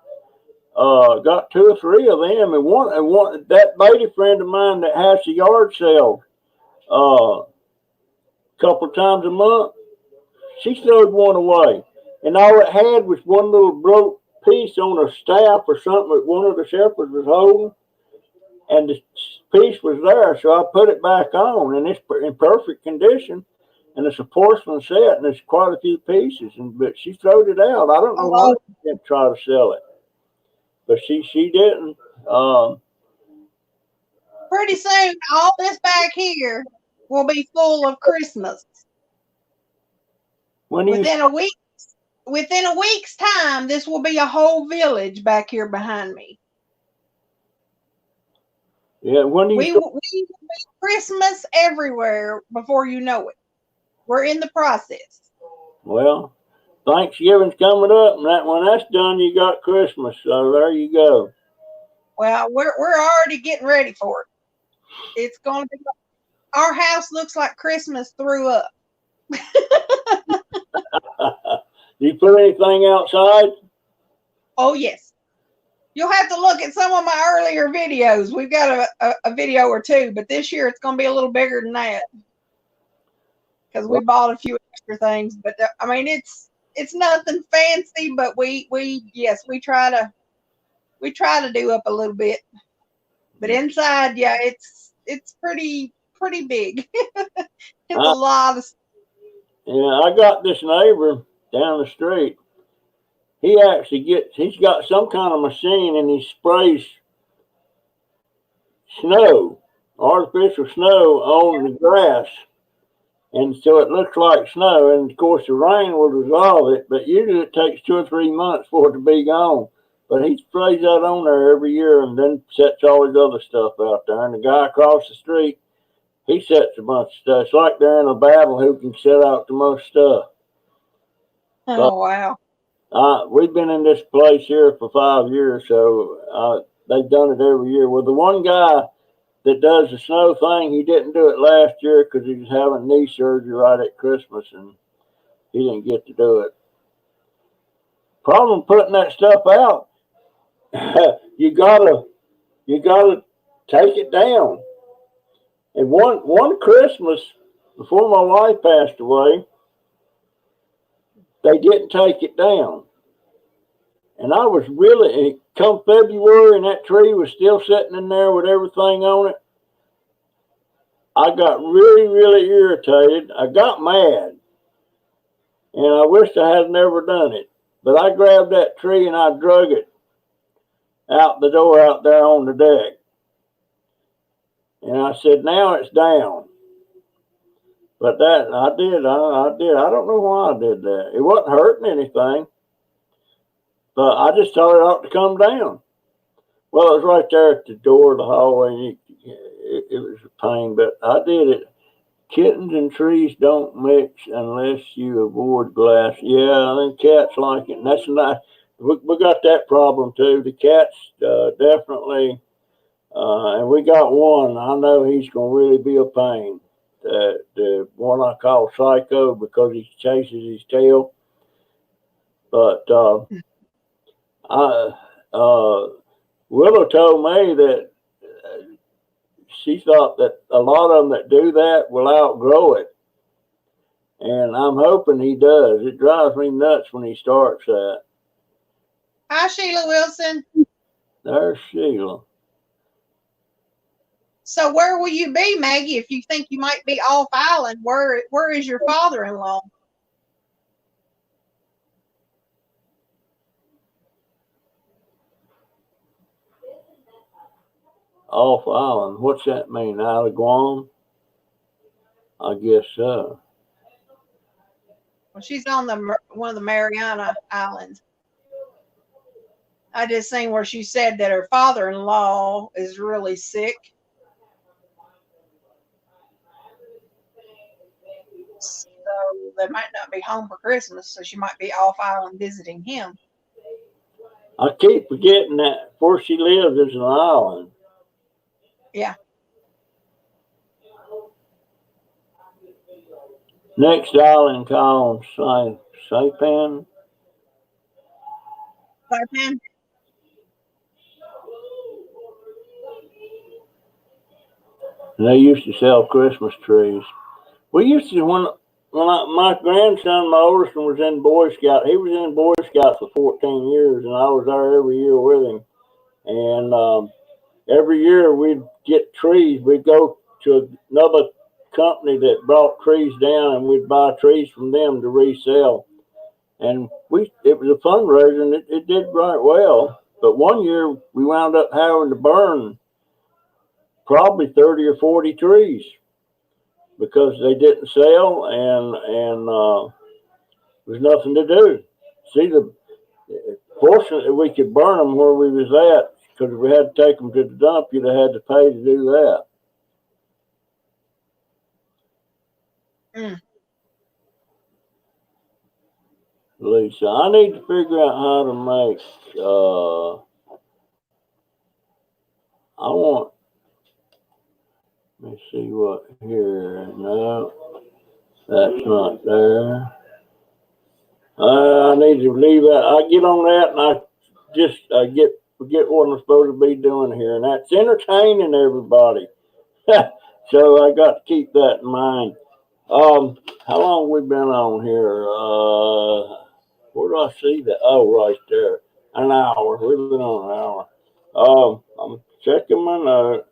[SPEAKER 1] Got 2 or 3 of them, and one that lady friend of mine that has a yard sale couple times a month, she throwed one away, and all it had was one little broke piece on a staff or something that one of the shepherds was holding, and the piece was there, so I put it back on, and it's in perfect condition, and it's a porcelain set, and there's quite a few pieces, but she throwed it out. I don't know why she didn't try to sell it, but she didn't.
[SPEAKER 2] Pretty soon, all this back here will be full of Christmas. Within a week's time, this will be a whole village back here behind me.
[SPEAKER 1] Yeah,
[SPEAKER 2] we will be Christmas everywhere before you know it. We're in the process.
[SPEAKER 1] Well, Thanksgiving's coming up, and when that's done, you got Christmas. So there you go.
[SPEAKER 2] Well, we're already getting ready for it. It's going to be. Our house looks like Christmas threw up.
[SPEAKER 1] Do you put anything outside?
[SPEAKER 2] Oh, yes. You'll have to look at some of my earlier videos. We've got a video or 2, but this year it's going to be a little bigger than that because we bought a few extra things. But I mean, it's nothing fancy, but we try to do up a little bit. But inside, yeah, it's pretty big. It's a lot of stuff.
[SPEAKER 1] Yeah, I got this neighbor down the street. He's got some kind of machine, and he sprays snow, artificial snow on the grass. And so it looks like snow, and of course the rain will dissolve it, but usually it takes 2 or 3 months for it to be gone. But he sprays that on there every year and then sets all his other stuff out there. And the guy across the street, he sets a bunch of stuff. It's like they're in a battle who can set out the most stuff.
[SPEAKER 2] Oh, wow.
[SPEAKER 1] We've been in this place here for 5 years, so they've done it every year. Well, the one guy that does the snow thing, he didn't do it last year because he was having knee surgery right at Christmas, and he didn't get to do it. Problem putting that stuff out, you gotta take it down. And one Christmas before my wife passed away, they didn't take it down. And I was really, come February, and that tree was still sitting in there with everything on it. I got really, really irritated. I got mad. And I wished I had never done it. But I grabbed that tree and I drug it out the door out there on the deck. And I said, now it's down. But that, I did. I don't know why I did that. It wasn't hurting anything. But I just thought it ought to come down. Well, it was right there at the door of the hallway. And it was a pain, but I did it. Kittens and trees don't mix unless you avoid glass. Yeah, I think cats like it. And that's not, we got that problem too. The cats definitely, and we got one. I know he's gonna really be a pain. The one I call Psycho because he chases his tail. But Willow told me that she thought that a lot of them that do that will outgrow it. And I'm hoping he does. It drives me nuts when he starts that.
[SPEAKER 2] Hi, Sheila Wilson.
[SPEAKER 1] There's Sheila.
[SPEAKER 2] So where will you be, Maggie, if you think you might be off island? Where is your father-in-law?
[SPEAKER 1] Off island. What's that mean? Out of Guam? I guess so.
[SPEAKER 2] Well, she's on one of the Mariana Islands. I just seen where she said that her father-in-law is really sick. So they might not be home for Christmas, so she might be off island visiting him.
[SPEAKER 1] I keep forgetting that where she lives is an island.
[SPEAKER 2] Yeah.
[SPEAKER 1] Next island called Saipan.
[SPEAKER 2] Saipan?
[SPEAKER 1] And they used to sell Christmas trees. We used to, my grandson, my oldest one, was in Boy Scout. He was in Boy Scouts for 14 years, and I was there every year with him. And every year we'd get trees. We'd go to another company that brought trees down, and we'd buy trees from them to resell. And it was a fundraiser, and it did right well. But one year we wound up having to burn probably 30 or 40 trees because they didn't sell, and there's nothing to do. See, fortunately we could burn them where we was at, because if we had to take them to the dump, you'd have had to pay to do that. Lisa, I need to figure out how to make, let me see what here. No, that's not there. I need to leave that. I get on that and I just forget what I'm supposed to be doing here. And that's entertaining everybody. So I got to keep that in mind. How long we been on here? Where do I see that? Oh, right there. An hour. We've been on an hour. I'm checking my note.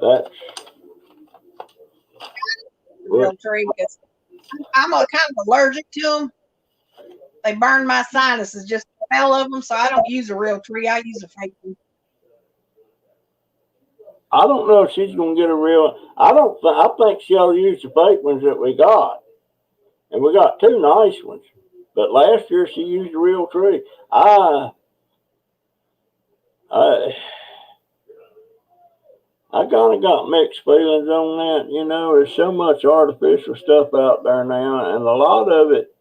[SPEAKER 1] That's
[SPEAKER 2] real tree because I'm kind of allergic to them. They burn my sinuses, just the smell of them, so I don't use a real tree. I use a fake one.
[SPEAKER 1] I don't know if she's gonna get a real. I think she'll use the fake ones that we got, and we got two nice ones. But last year she used a real tree. I kind of got mixed feelings on that. You know, there's so much artificial stuff out there now, and a lot of it,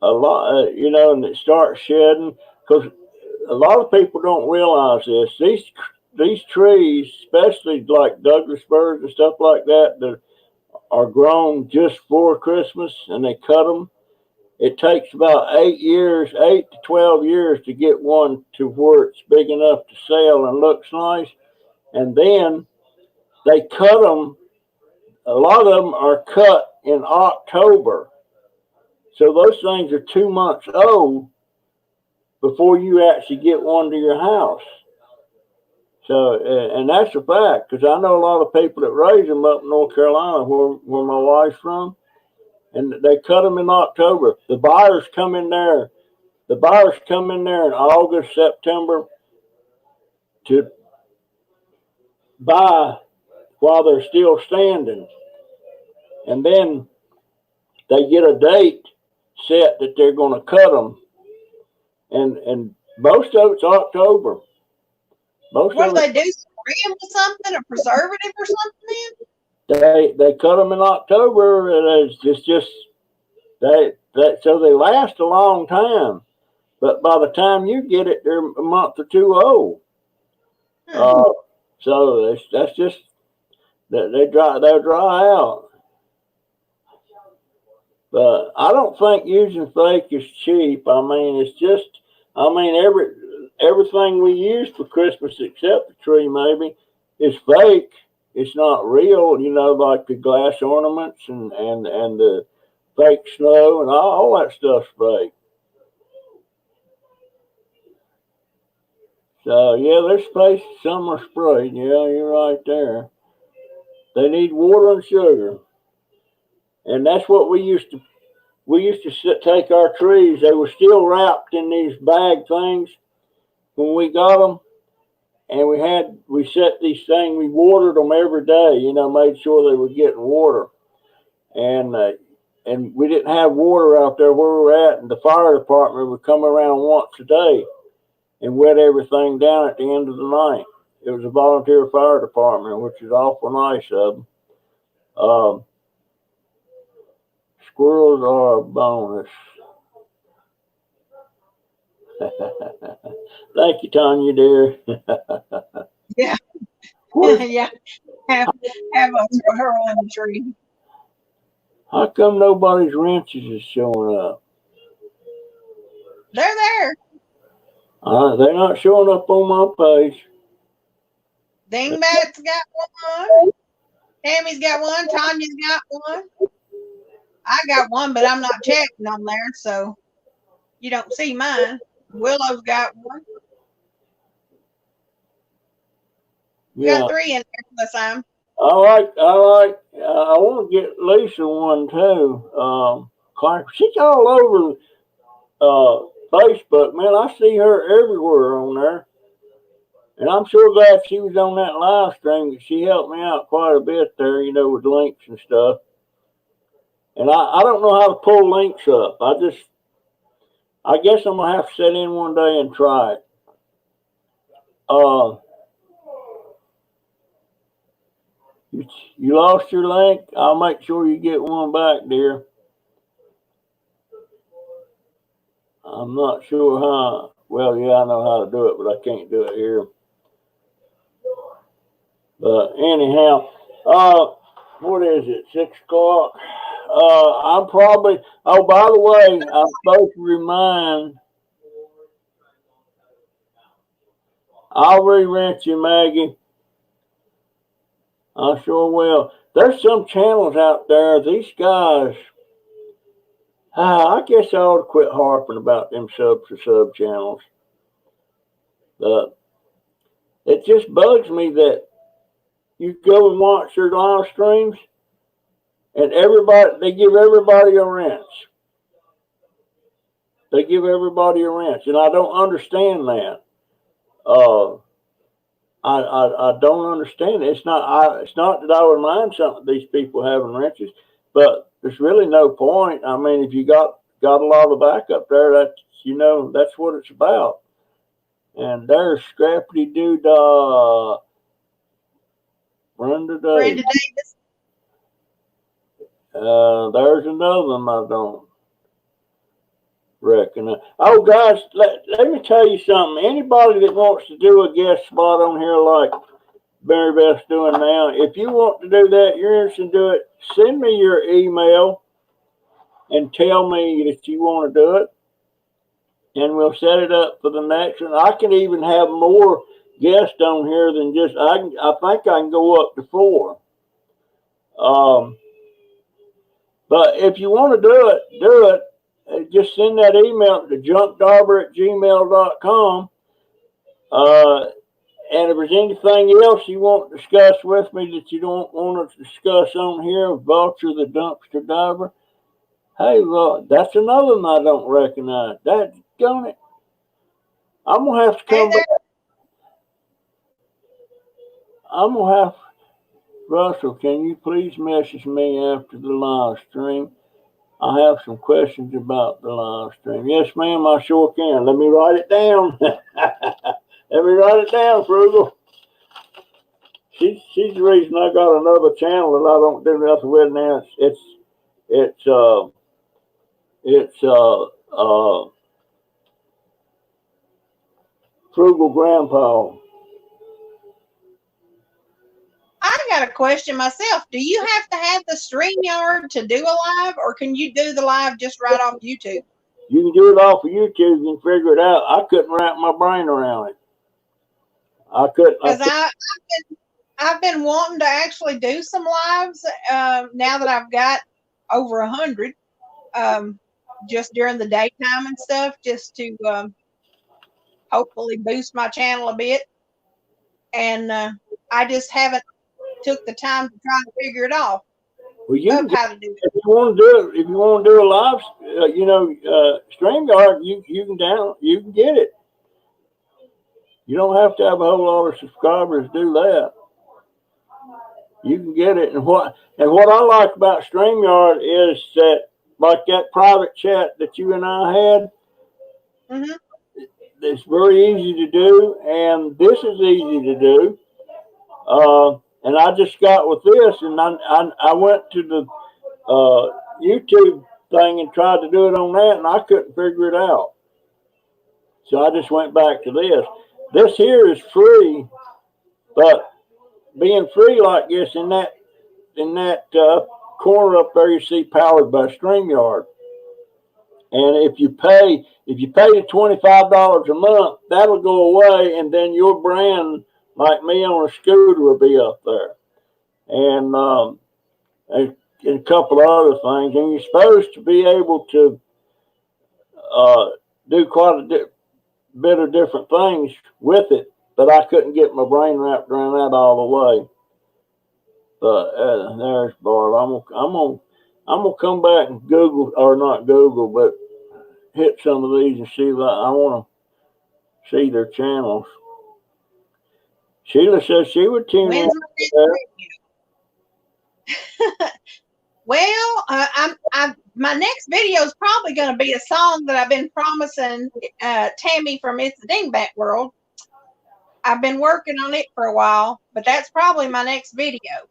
[SPEAKER 1] you know, and it starts shedding because a lot of people don't realize this. These trees, especially like Douglas firs and stuff like that, that are grown just for Christmas, and they cut them. It takes about 8 to 12 years to get one to where it's big enough to sell and looks nice. And then they cut them. A lot of them are cut in October. So those things are 2 months old before you actually get one to your house. So, and that's a fact, because I know a lot of people that raise them up in North Carolina, where my wife's from, and they cut them in October. The buyers come in there in August, September to buy while they're still standing. And then they get a date set that they're going to cut them. And most of it's October.
[SPEAKER 2] What do they do? Spray them with something, a preservative or something?
[SPEAKER 1] They cut them in October, and it's just So they last a long time, but by the time you get it, they're a month or two old. So that's just that they'll dry out. But I don't think using fake is cheap. I mean, it's just, I mean, everything we use for Christmas except the tree maybe is fake. It's not real, you know, like the glass ornaments and the fake snow and all that stuff's fake. So yeah, there's space. Some are sprayed. Yeah, you're right there. They need water and sugar, and that's what we used to. We used to take our trees. They were still wrapped in these bag things when we got them, and we set these things. We watered them every day. You know, made sure they were getting water, and we didn't have water out there where we were at, and the fire department would come around once a day and wet everything down at the end of the night. It was a volunteer fire department, which is awful nice of them. Squirrels are a bonus. Thank you, Tanya, dear.
[SPEAKER 2] Yeah. Yeah. Have her on the tree.
[SPEAKER 1] How come nobody's wrenches is showing up?
[SPEAKER 2] They're there.
[SPEAKER 1] They're not showing up on my page.
[SPEAKER 2] Dingbat's got one. Tammy's got one. Tanya's got one. I got one, but I'm not checking on there, so you don't see mine. Willow's got one. We got 3 in there this time.
[SPEAKER 1] I want to get Lisa one too. Clark, she's all over Facebook, man. I see her everywhere on there. And I'm sure glad she was on that live stream because she helped me out quite a bit there, you know, with links and stuff. And I don't know how to pull links up. I guess I'm going to have to sit in one day and try it. You lost your link? I'll make sure you get one back, dear. I'm not sure how. Well, yeah, I know how to do it, but I can't do it here. But anyhow, what is it? 6 o'clock. I'm probably. Oh, by the way, I'm supposed to remind. I'll re-rent you, Maggie. I sure will. There's some channels out there. These guys. I guess I ought to quit harping about them sub channels. But it just bugs me that you go and watch their live streams and they give everybody a wrench. They give everybody a wrench. And I don't understand that. I don't understand it. It's not that I would mind some of these people having wrenches, but there's really no point. I mean, if you got a lot of backup there, that's what it's about. And there's Scrappy Doo Brenda Davis. There's another one I don't reckon. Oh, guys, let me tell you something. Anybody that wants to do a guest spot on here like Mary Beth's doing now, if you want to do that, you're interested in do it, send me your email and tell me that you want to do it, and we'll set it up for the next one. I can even have more guests on here than just, I think I can go up to 4. But if you want to do it. Just send that email to junkdobber@gmail.com. And if there's anything else you want to discuss with me that you don't want to discuss on here, Vulture the Dumpster Diver. Hey, look, that's another one I don't recognize. That's going it. I'm going to have to come back. I'm going to have, Russell, can you please message me after the live stream? I have some questions about the live stream. Yes, ma'am, I sure can. Let me write it down. Let me write it down, Frugal. She's the reason I got another channel that I don't do nothing with now. It's It's Frugal Grandpa.
[SPEAKER 2] I got a question myself. Do you have to have the StreamYard to do a live, or can you do the live just right off YouTube?
[SPEAKER 1] You can do it off of YouTube and figure it out. I couldn't wrap my brain around it. I couldn't.
[SPEAKER 2] Because I've been wanting to actually do some lives now that I've got over 100, just during the daytime and stuff, just to hopefully boost my channel a bit. And I just haven't took the time to try to figure it out.
[SPEAKER 1] Well, you can,
[SPEAKER 2] how to do it.
[SPEAKER 1] If you want to do it, if you want to do a live, StreamYard, you can get it. You don't have to have a whole lot of subscribers to do that. You can get it, and what I like about StreamYard is that, like that private chat that you and I had, it's very easy to do, and this is easy to do. And I just got with this, and I went to the YouTube thing and tried to do it on that, and I couldn't figure it out. So I just went back to this. This here is free, but being free like this, in that corner up there, you see powered by StreamYard. And if you pay the $25 a month, that'll go away, and then your brand, like me on a scooter, will be up there. And a couple of other things. And you're supposed to be able to do quite a bit of different things with it, but I couldn't get my brain wrapped around that all the way. But there's Bart. I'm gonna come back and Google, or not Google, but hit some of these and see that I want to see their channels. Sheila says she would tune in.
[SPEAKER 2] Well, my next video is probably going to be a song that I've been promising Tammy from It's the Dingbat World. I've been working on it for a while, but that's probably my next video.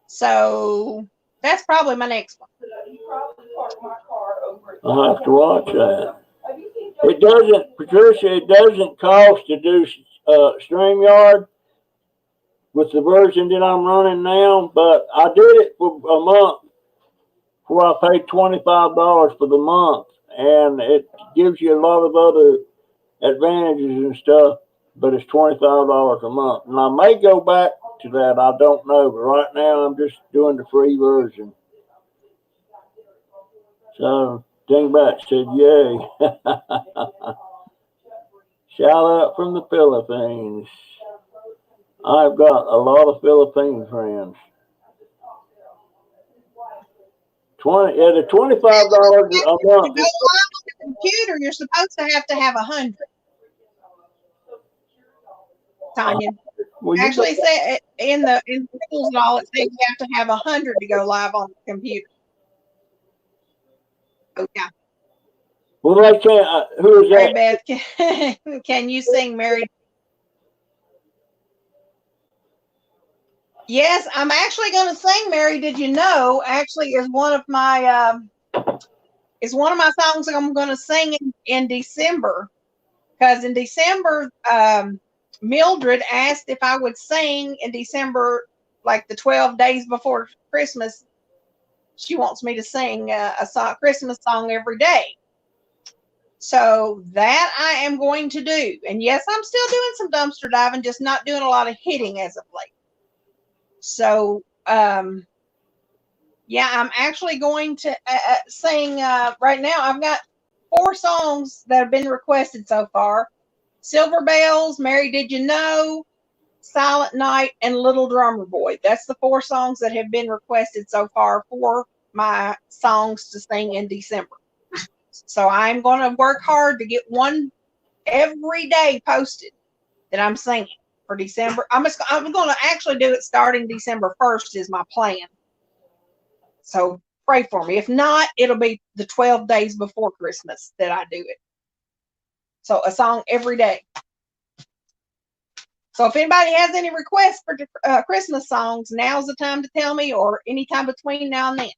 [SPEAKER 2] So that's probably my next one.
[SPEAKER 1] I'll have to watch that. It doesn't, Patricia, it doesn't cost to do StreamYard with the version that I'm running now, but I did it for a month where I paid $25 for the month, and it gives you a lot of other advantages and stuff, but it's $25 a month. And I may go back to that, I don't know, but right now I'm just doing the free version. So Dingbat said, yay. Shout out from the Philippines. I've got a lot of Philippine friends. The $25 a month.
[SPEAKER 2] To go live on the computer, you're supposed to have 100. Tanya.
[SPEAKER 1] Well,
[SPEAKER 2] actually say in the rules and all, it says you have to have 100 to go live on the computer. Okay.
[SPEAKER 1] Well, they can't. Who is that?
[SPEAKER 2] Mary Beth, can you sing Mary? Yes, I'm actually going to sing Mary. Did you know? Actually, is one of my songs I'm going to sing in December, because in December, Mildred asked if I would sing in December, like the 12 days before Christmas. She wants me to sing a Christmas song every day. So that I am going to do. And yes, I'm still doing some dumpster diving, just not doing a lot of hitting as of late. So, yeah, I'm actually going to sing right now. I've got 4 songs that have been requested so far. Silver Bells, Mary Did You Know, Silent Night, and Little Drummer Boy. That's the 4 songs that have been requested so far for my songs to sing in December. So I'm going to work hard to get one every day posted that I'm singing for December. I'm going to actually do it starting December 1st is my plan. So pray for me. If not, it'll be the 12 days before Christmas that I do it. So a song every day. So if anybody has any requests for Christmas songs, now's the time to tell me, or anytime between now and then.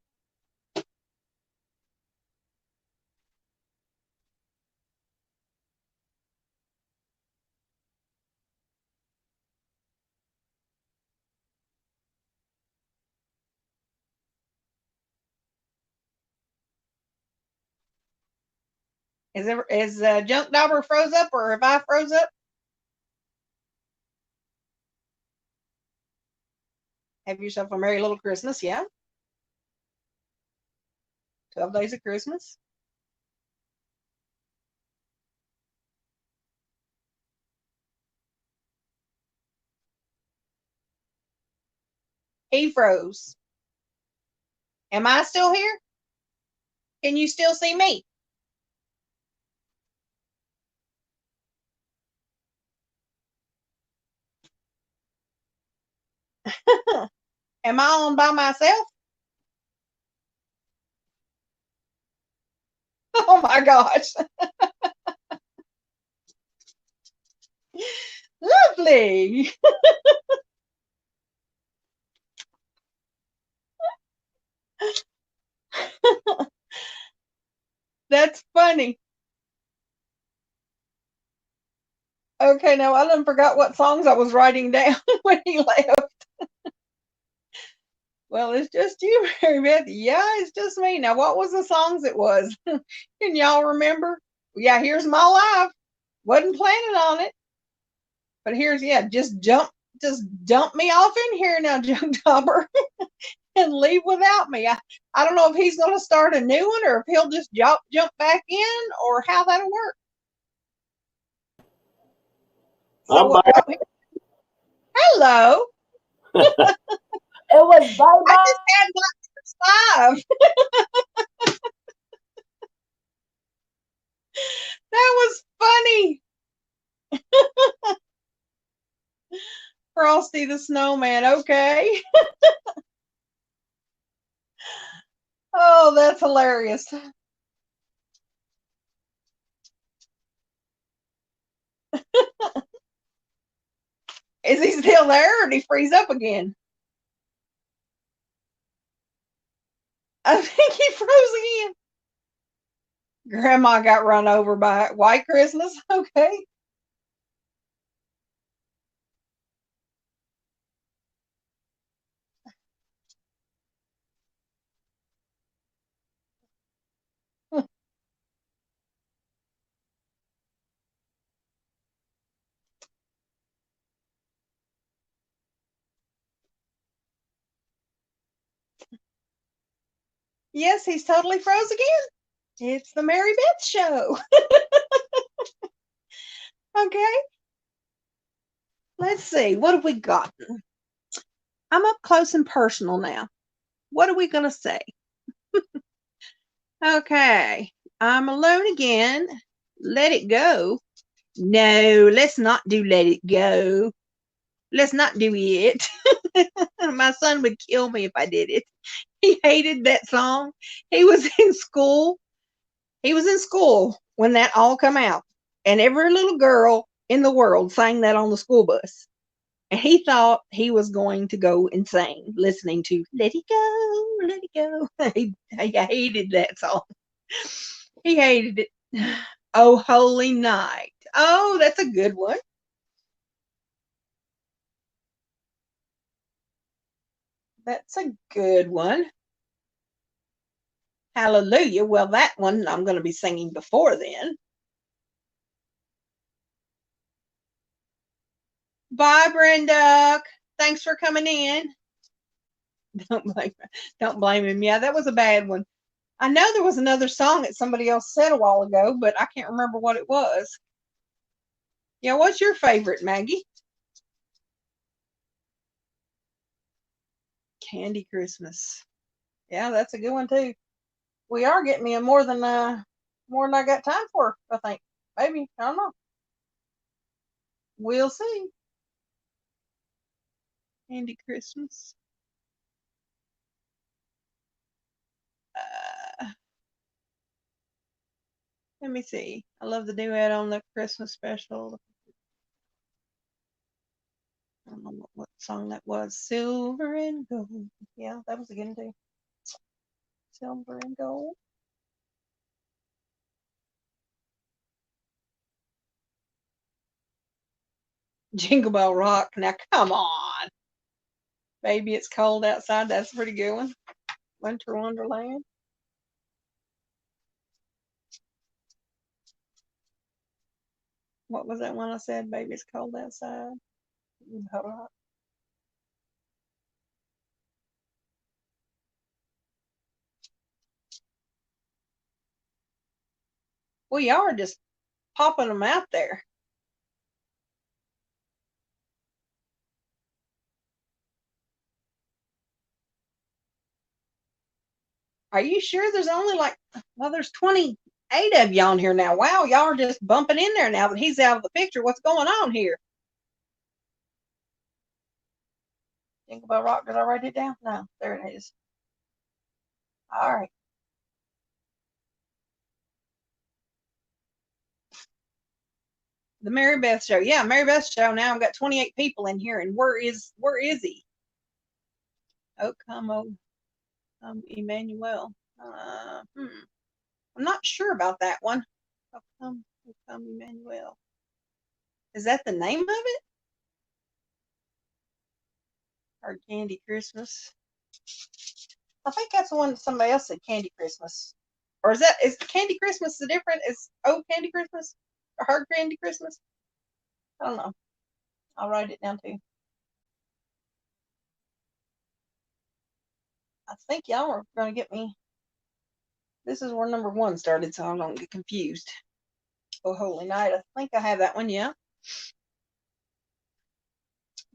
[SPEAKER 2] Is Junkdobber froze up, or have I froze up? Have yourself a merry little Christmas, yeah. 12 days of Christmas. He froze. Am I still here? Can you still see me? Am I on by myself? Oh my gosh. Lovely. That's funny. Okay, now I done forgot what songs I was writing down when he left. Well, it's just you, Mary Beth. Yeah, it's just me. Now, what was the songs it was? Can y'all remember? Yeah, here's my life. Wasn't planning on it. But here's, yeah, just dump me off in here now, Junkdobber, and leave without me. I don't know if he's going to start a new one, or if he'll just jump back in, or how that'll work. So, hello.
[SPEAKER 3] It was bye-bye.
[SPEAKER 2] I just had my 5. That was funny. Frosty the Snowman. Okay. Oh, that's hilarious. Is he still there, or did he freeze up again? I think he froze again. Grandma got run over by White Christmas. Okay. Yes, he's totally froze again. It's the Mary Beth Show. Okay. Let's see. What have we got? I'm up close and personal now. What are we going to say? Okay. I'm alone again. Let it go. No, let's not do Let It Go. Let's not do it. My son would kill me if I did it. He hated that song. He was in school. He was in school when that all come out. And every little girl in the world sang that on the school bus. And he thought he was going to go insane listening to Let It Go, Let It Go. He hated that song. He hated it. Oh, Holy Night. Oh, that's a good one. That's a good one. Hallelujah. Well, that one I'm going to be singing before then. Bye, Brenda. Thanks for coming in. Don't blame him. Yeah, that was a bad one. I know there was another song that somebody else said a while ago, but I can't remember what it was. Yeah, what's your favorite, Maggie? Candy Christmas. Yeah, that's a good one too. We are getting me a more than I got time for, I think. Maybe. I don't know. We'll see. Candy Christmas. Let me see. I love the duet on the Christmas special. I don't know what song that was. Silver and Gold. Yeah, that was a good one too. Silver and Gold. Jingle Bell Rock. Now, come on. Baby, It's Cold Outside. That's a pretty good one. Winter Wonderland. What was that one I said? Baby, it's cold outside. Hold on. Well, y'all are just popping them out there. Are you sure there's only like, well, there's 28 of y'all in here now. Wow, y'all are just bumping in there now that he's out of the picture. What's going on here? Jingle Bell Rock, did I write it down? No, there it is. All right. The Mary Beth Show. Yeah, Mary Beth Show. Now I've got 28 people in here, and where is he? Oh, come Emmanuel. I'm not sure about that one. Oh, come Emmanuel. Is that the name of it? Or Candy Christmas? I think that's the one that somebody else said, Candy Christmas. Or is Candy Christmas the different? Is Candy Christmas or Hard Candy Christmas? I don't know. I'll write it down too. I think y'all are going to get me. This is where number 1 started, so I don't get confused. Oh, Holy Night. I think I have that one, yeah.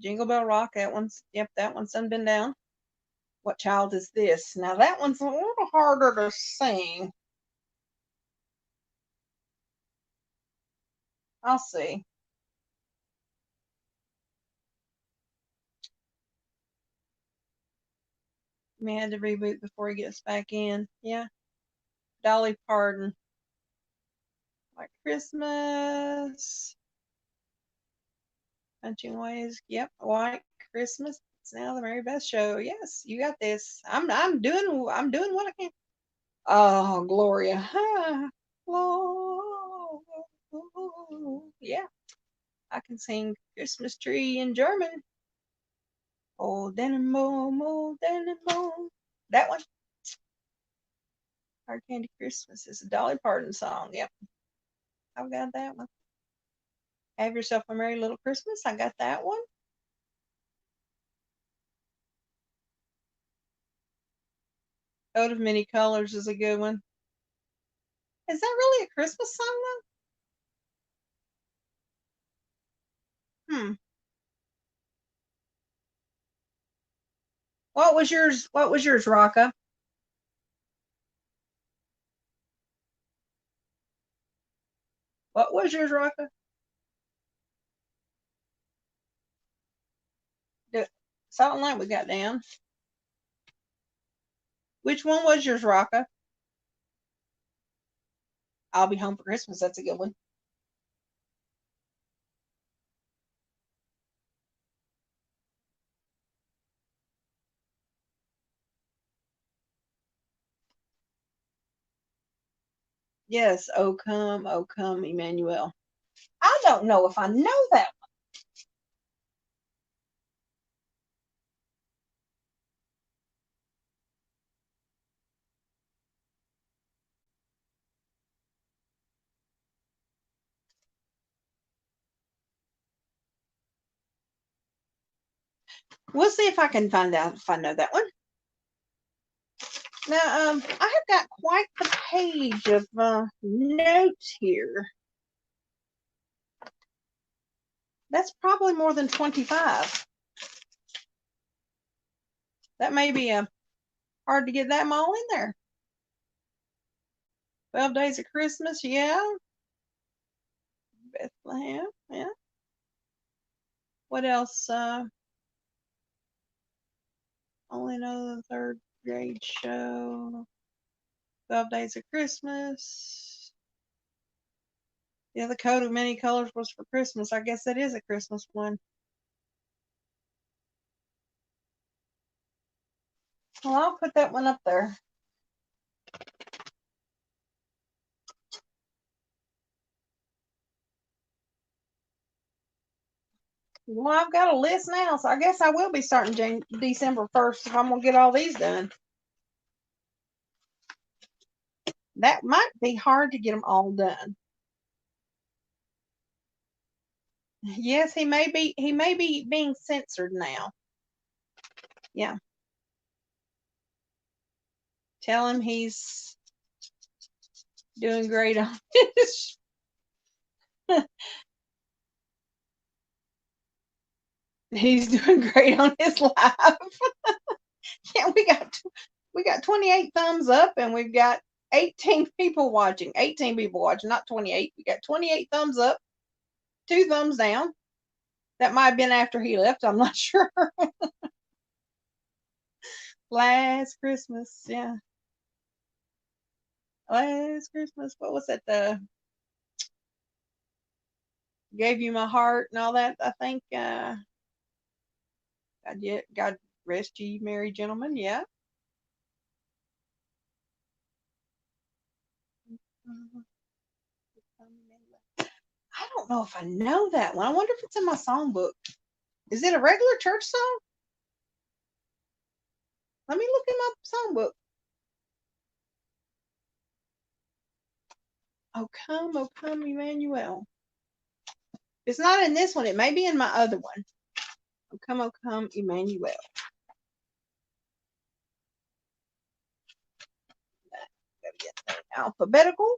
[SPEAKER 2] Jingle Bell Rock, that one's done been down. What Child Is This? Now that one's a little harder to sing. I'll see. May have to reboot before he gets back in. Yeah. Dolly Parton. White Christmas. Punching Ways. Yep. White Christmas. It's now the Mary Beth Show. Yes, you got this. I'm doing what I can. Oh, Gloria. Yeah. I can sing Christmas Tree in German. Oh, Denimo, Denimo. That one. Hard Candy Christmas is a Dolly Parton song. Yep. I've got that one. Have Yourself a Merry Little Christmas. I got that one. Coat of Many Colors is a good one. Is that really a Christmas song though? What was yours, Rocka? What was yours, Rocka? The Silent Night we got down. Which one was yours, Rocka? I'll Be Home for Christmas. That's a good one. Yes, oh come, Emmanuel. I don't know if I know that one. We'll see if I can find out if I know that one. Now, I have got quite the page of notes here. That's probably more than 25. That may be hard to get them all in there. 12 Days of Christmas, yeah. Bethlehem, yeah. What else? Only know the third grade show. 12 Days of Christmas. Yeah, the Coat of Many Colors was for Christmas. I guess that is a Christmas one. Well, I'll put that one up there. Well, I've got a list now, so I guess I will be starting December 1st if I'm going to get all these done. That might be hard to get them all done. Yes, he may be being censored now. Yeah. Tell him he's doing great on his he's doing great on his live. Yeah, we got 28 thumbs up and we've got 18 people watching. 18 people watching, not 28. We got 28 thumbs up, 2 thumbs down. That might have been after he left. I'm not sure. Last Christmas, yeah. Last Christmas, what was that? Gave you my heart and all that. I think God rest ye merry gentlemen. Yeah. I don't know if I know that one. I wonder if it's in my songbook. Is it a regular church song? Let me look in my songbook. Oh come, Emmanuel. It's not in this one. It may be in my other one. Oh come, Emmanuel. Gotta get that alphabetical.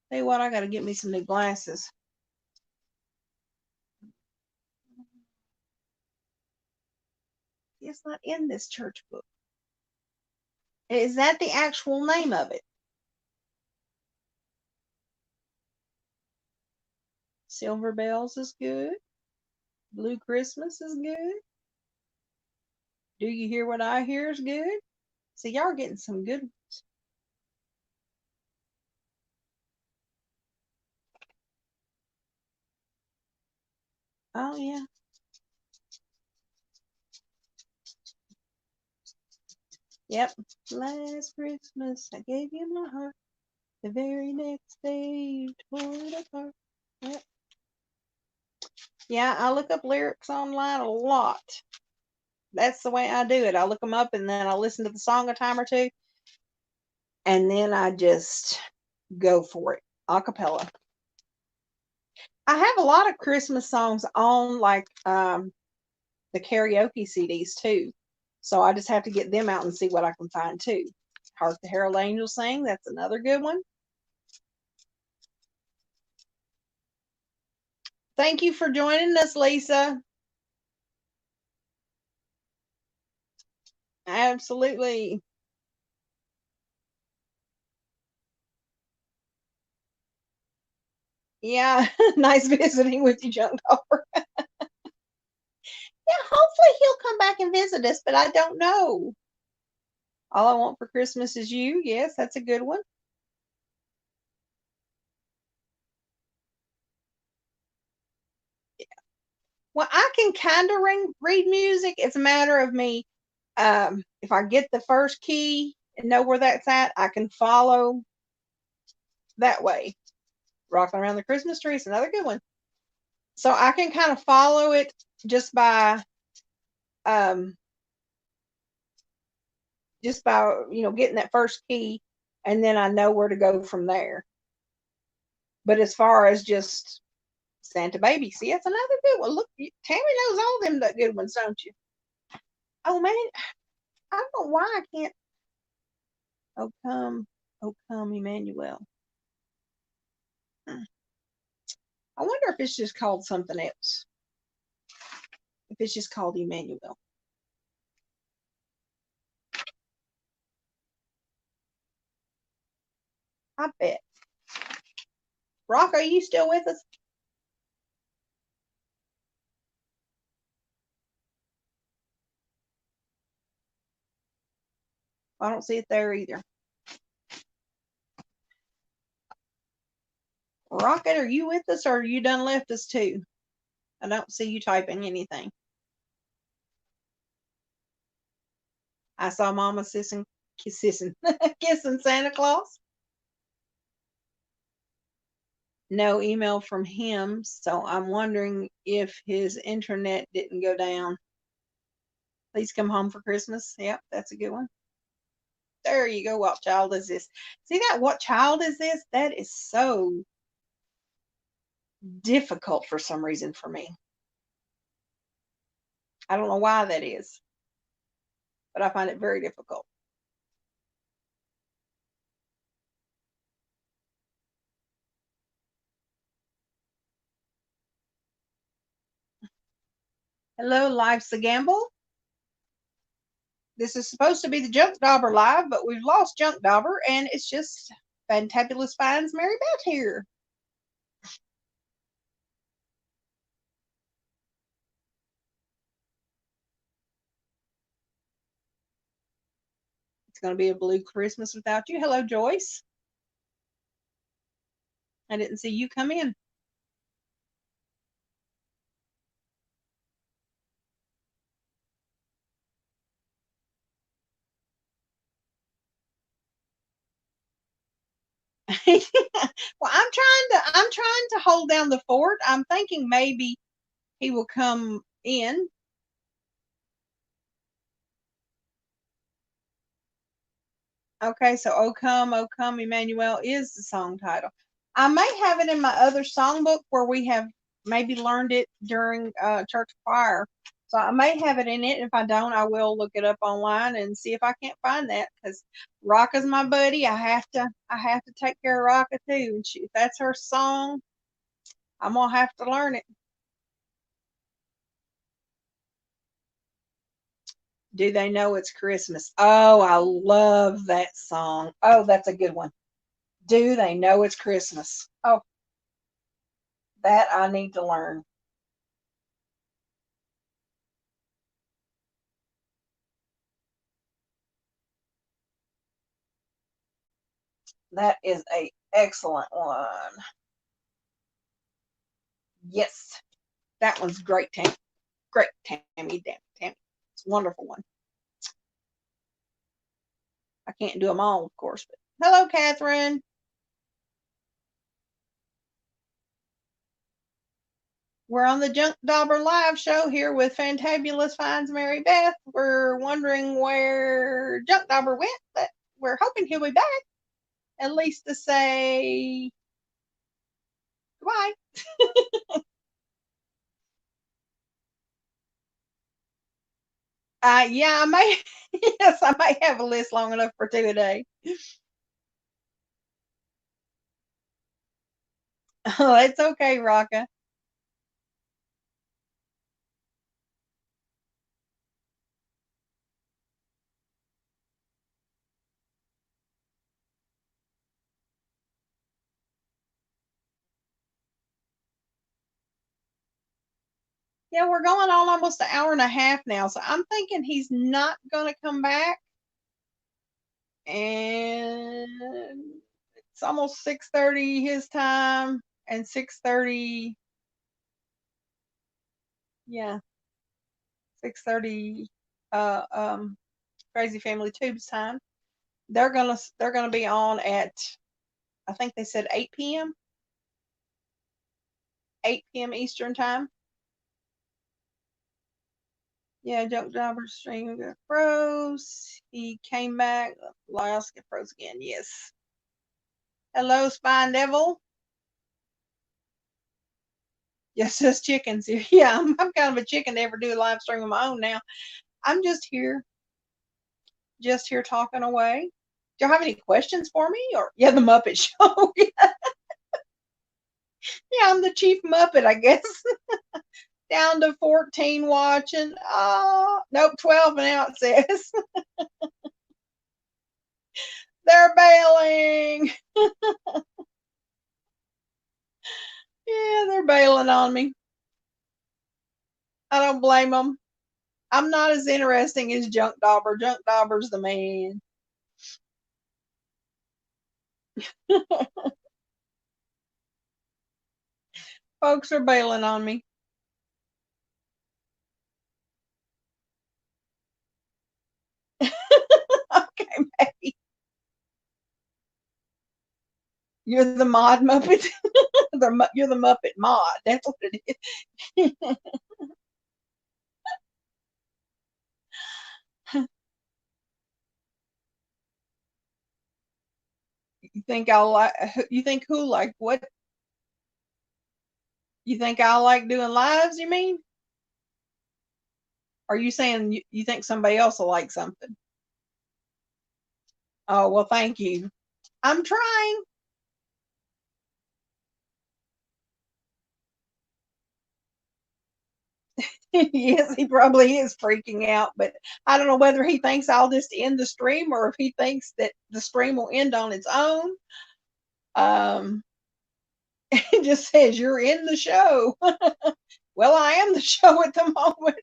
[SPEAKER 2] Tell you what, I gotta get me some new glasses. It's not in this church book. Is that the actual name of it? Silver Bells is good. Blue Christmas is good. Do You Hear What I Hear is good. See, y'all are getting some good ones. Oh, yeah. Yep. Last Christmas, I gave you my heart. The very next day, you tore it apart. Yep. Yeah, I look up lyrics online a lot. That's the way I do it. I look them up and then I listen to the song a time or two. And then I just go for it. A cappella. I have a lot of Christmas songs on like the karaoke CDs too. So I just have to get them out and see what I can find too. Hark the Herald Angels Sing. That's another good one. Thank you for joining us, Lisa. Absolutely. Yeah, nice visiting with you, Junkdobber. Yeah, hopefully he'll come back and visit us, but I don't know. All I Want for Christmas Is You. Yes, that's a good one. Yeah. Well, I can kind of read music. It's a matter of me. If I get the first key and know where that's at, I can follow that way. Rocking Around the Christmas Tree is another good one. So I can kind of follow it just by getting that first key, and then I know where to go from there. But as far as just Santa Baby, see, that's another good one. Look, Tammy knows all them good ones, don't you? Oh man, I don't know why I can't. Oh come, Emmanuel. I wonder if it's just called something else. If it's just called Emmanuel. I bet. Rock, are you still with us? I don't see it there either. Rocket, are you with us or are you done left us too? I don't see you typing anything. I saw Mama kissing Santa Claus. No email from him, so I'm wondering if his internet didn't go down. Please come home for Christmas. Yep, that's a good one. There you go. What child is this? See that? What child is this? That is so difficult for some reason for me. I don't know why that is, but I find it very difficult. Hello, Life's a Gamble. This is supposed to be the Junkdobber live, but we've lost Junkdobber, and it's just Fantabulous Finds Mary Beth here. It's going to be a blue Christmas without you. Hello, Joyce. I didn't see you come in. Well, I'm trying to hold down the fort. I'm thinking maybe he will come in. Okay, so O Come, Emmanuel is the song title. I may have it in my other songbook where we have maybe learned it during church choir. So I may have it in it. If I don't, I will look it up online and see if I can't find that, because Rocka's my buddy. I have to take care of Rocka too. And if that's her song, I'm gonna have to learn it. Do they know it's Christmas? Oh, I love that song. Oh, that's a good one. Do they know it's Christmas? Oh, that I need to learn. That is a excellent one. Yes, that one's great, Tammy. Great, Tammy. Damn, Tammy. It's a wonderful one. I can't do them all, of course, but hello, Catherine. We're on the Junkdobber live show here with Fantabulous Finds Mary Beth. We're wondering where Junkdobber went, but we're hoping he'll be back, at least to say goodbye. Yeah, I may. Yes, I may have a list long enough for 2 a day. Oh, it's okay, Rocka. Yeah, we're going on almost an hour and a half now, so I'm thinking he's not going to come back. And it's almost 6:30 his time, and 6:30. Yeah, 6:30. Crazy Family Tube's time. They're gonna be on at, I think they said 8 p.m. 8 p.m. Eastern time. Yeah, Junkdobbers stream got froze. He came back. Last get froze again. Yes. Hello, Spine Devil. Yes, just chickens. Yeah, I'm kind of a chicken to ever do a live stream of my own now. I'm just here talking away. Do you have any questions for me? Or yeah, the Muppet Show. Yeah, I'm the chief Muppet, I guess. Down to 14 watching. Nope, 12 now it says. They're bailing. Yeah, they're bailing on me. I don't blame them. I'm not as interesting as Junkdobber. Junkdobber's the man. Folks are bailing on me. Okay, maybe. You're the mod Muppet. You're the Muppet mod. That's what it is. You think I'll like? You think who like what? You think I like doing lives, you mean? Are you saying you think somebody else will like something? Oh, well, thank you. I'm trying. Yes, he probably is freaking out, but I don't know whether he thinks I'll just end the stream or if he thinks that the stream will end on its own. It just says you're in the show. Well, I am the show at the moment.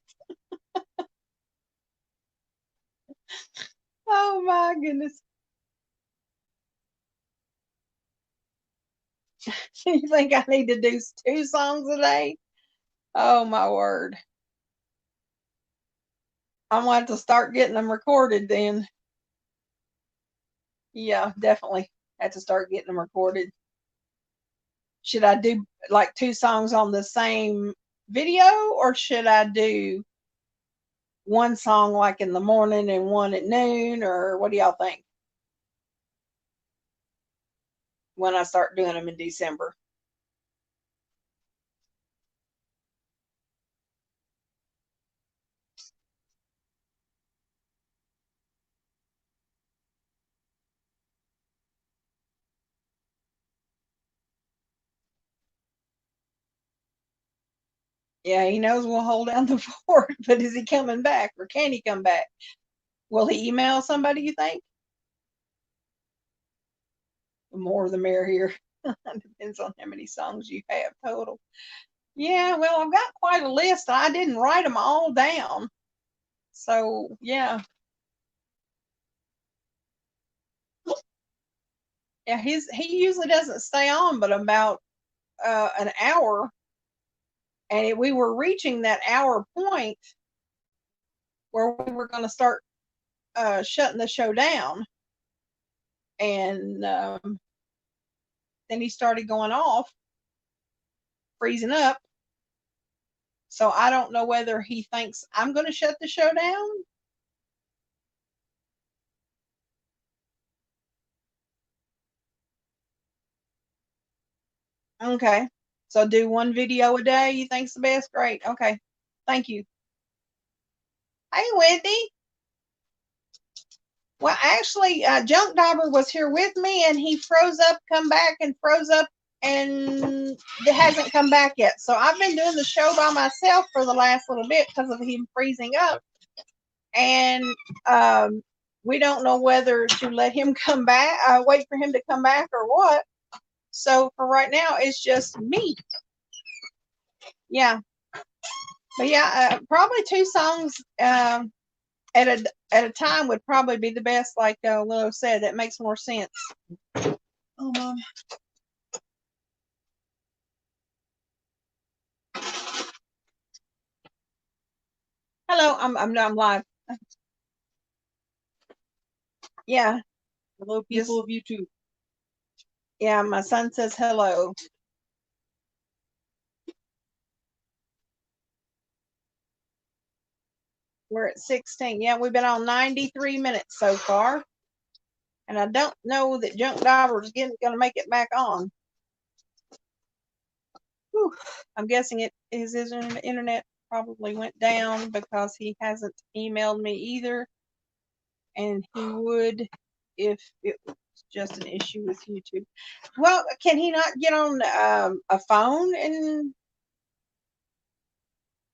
[SPEAKER 2] Oh my goodness. You think I need to do 2 songs a day? Oh my word. I'm going to have to start getting them recorded then. Yeah, definitely have to start getting them recorded. Should I do like 2 songs on the same video, or should I do 1 song like in the morning and 1 at noon, or what do y'all think when I start doing them in December? Yeah, he knows we'll hold down the fort, but is he coming back, or can he come back? Will he email somebody, you think? The more the merrier. Depends on how many songs you have total. Yeah, well, I've got quite a list. I didn't write them all down. So, yeah. Yeah, he usually doesn't stay on but about an hour. And we were reaching that hour point where we were going to start shutting the show down. And then he started going off, freezing up. So I don't know whether he thinks I'm going to shut the show down. Okay. So do 1 video a day, you think's the best? Great. Okay. Thank you. Hey, Wendy. Well, actually, Junkdobber was here with me, and he froze up, come back, and froze up, and it hasn't come back yet. So I've been doing the show by myself for the last little bit because of him freezing up. And we don't know whether to let him come back, wait for him to come back or what. So for right now, it's just me. Yeah. But yeah, probably 2 songs at a time would probably be the best. Like Willow said, that makes more sense. Oh, Mom. Hello, I'm live. Yeah.
[SPEAKER 4] Hello, people of YouTube.
[SPEAKER 2] Yeah, my son says hello. We're at 16. Yeah, we've been on 93 minutes so far. And I don't know that Junkdobbers is going to make it back on. Whew. I'm guessing his internet probably went down because he hasn't emailed me either. And he would if it was just an issue with YouTube. Well, can he not get on a phone and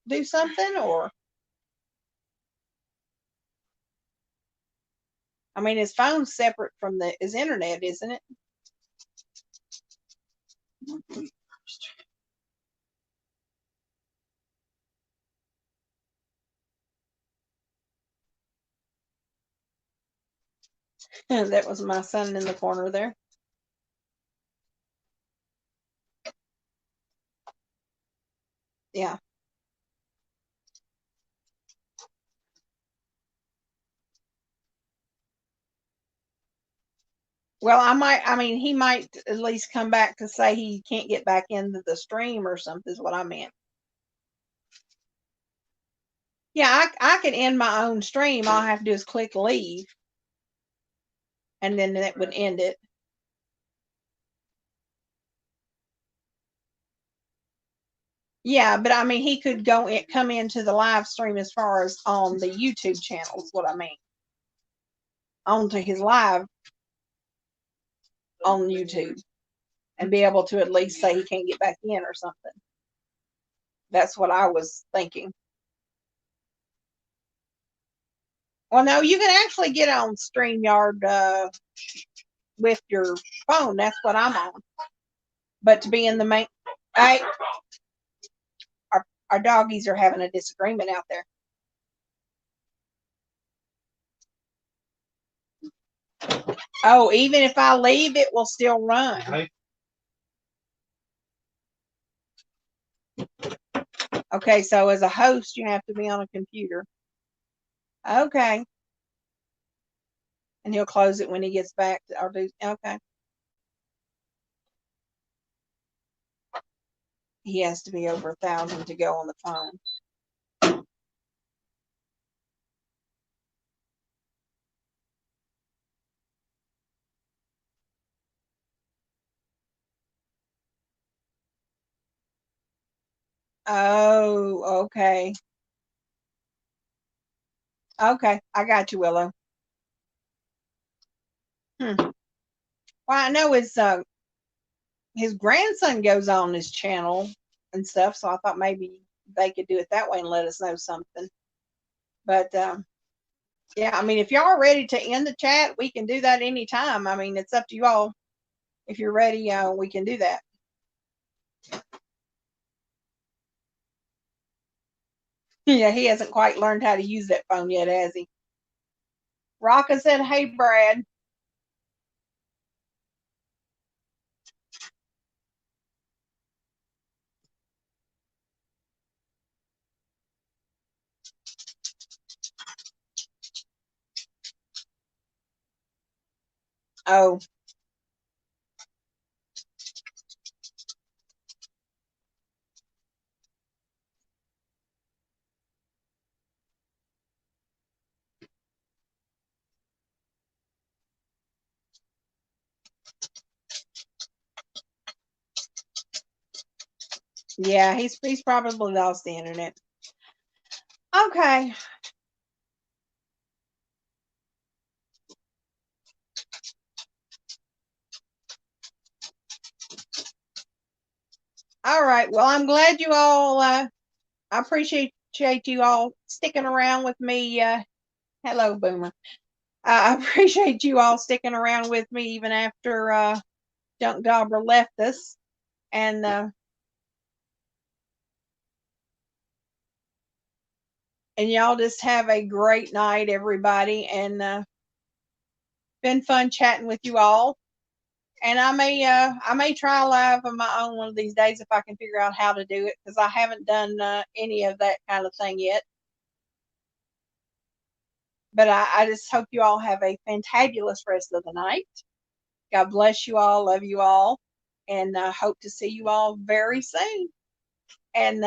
[SPEAKER 2] do something? Or, I mean, his phone's separate from his internet, isn't it? That was my son in the corner there. Yeah. Well, he might at least come back to say he can't get back into the stream or something is what I meant. Yeah, I can end my own stream. All I have to do is click leave. And then that would end it. Yeah, but I mean, he could come into the live stream as far as on the YouTube channel is what I mean. Onto his live on YouTube and be able to at least say he can't get back in or something. That's what I was thinking. Well, no, you can actually get on StreamYard with your phone. That's what I'm on. But to be in the main, our doggies are having a disagreement out there. Oh, even if I leave, it will still run. Okay, so as a host, you have to be on a computer. Okay. And he'll close it when he gets back. Okay. He has to be over 1,000 to go on the phone. Oh, okay. Okay, I got you, Willow. Well, I know his grandson goes on his channel and stuff, so I thought maybe they could do it that way and let us know something. But yeah, I mean, if y'all are ready to end the chat, we can do that anytime. I mean, it's up to you all. If you're ready, we can do that. Yeah, he hasn't quite learned how to use that phone yet, has he? Rocka said, "Hey, Brad." Oh. Yeah, he's probably lost the internet. Okay. All right. Well, I'm glad you all. I appreciate you all sticking around with me. Hello, Boomer. I appreciate you all sticking around with me even after Junkdobber left us, and y'all just have a great night, everybody. And been fun chatting with you all. And I may try live on my own one of these days if I can figure out how to do it, because I haven't done any of that kind of thing yet. But I just hope you all have a fantabulous rest of the night. God bless you all. Love you all. And hope to see you all very soon. And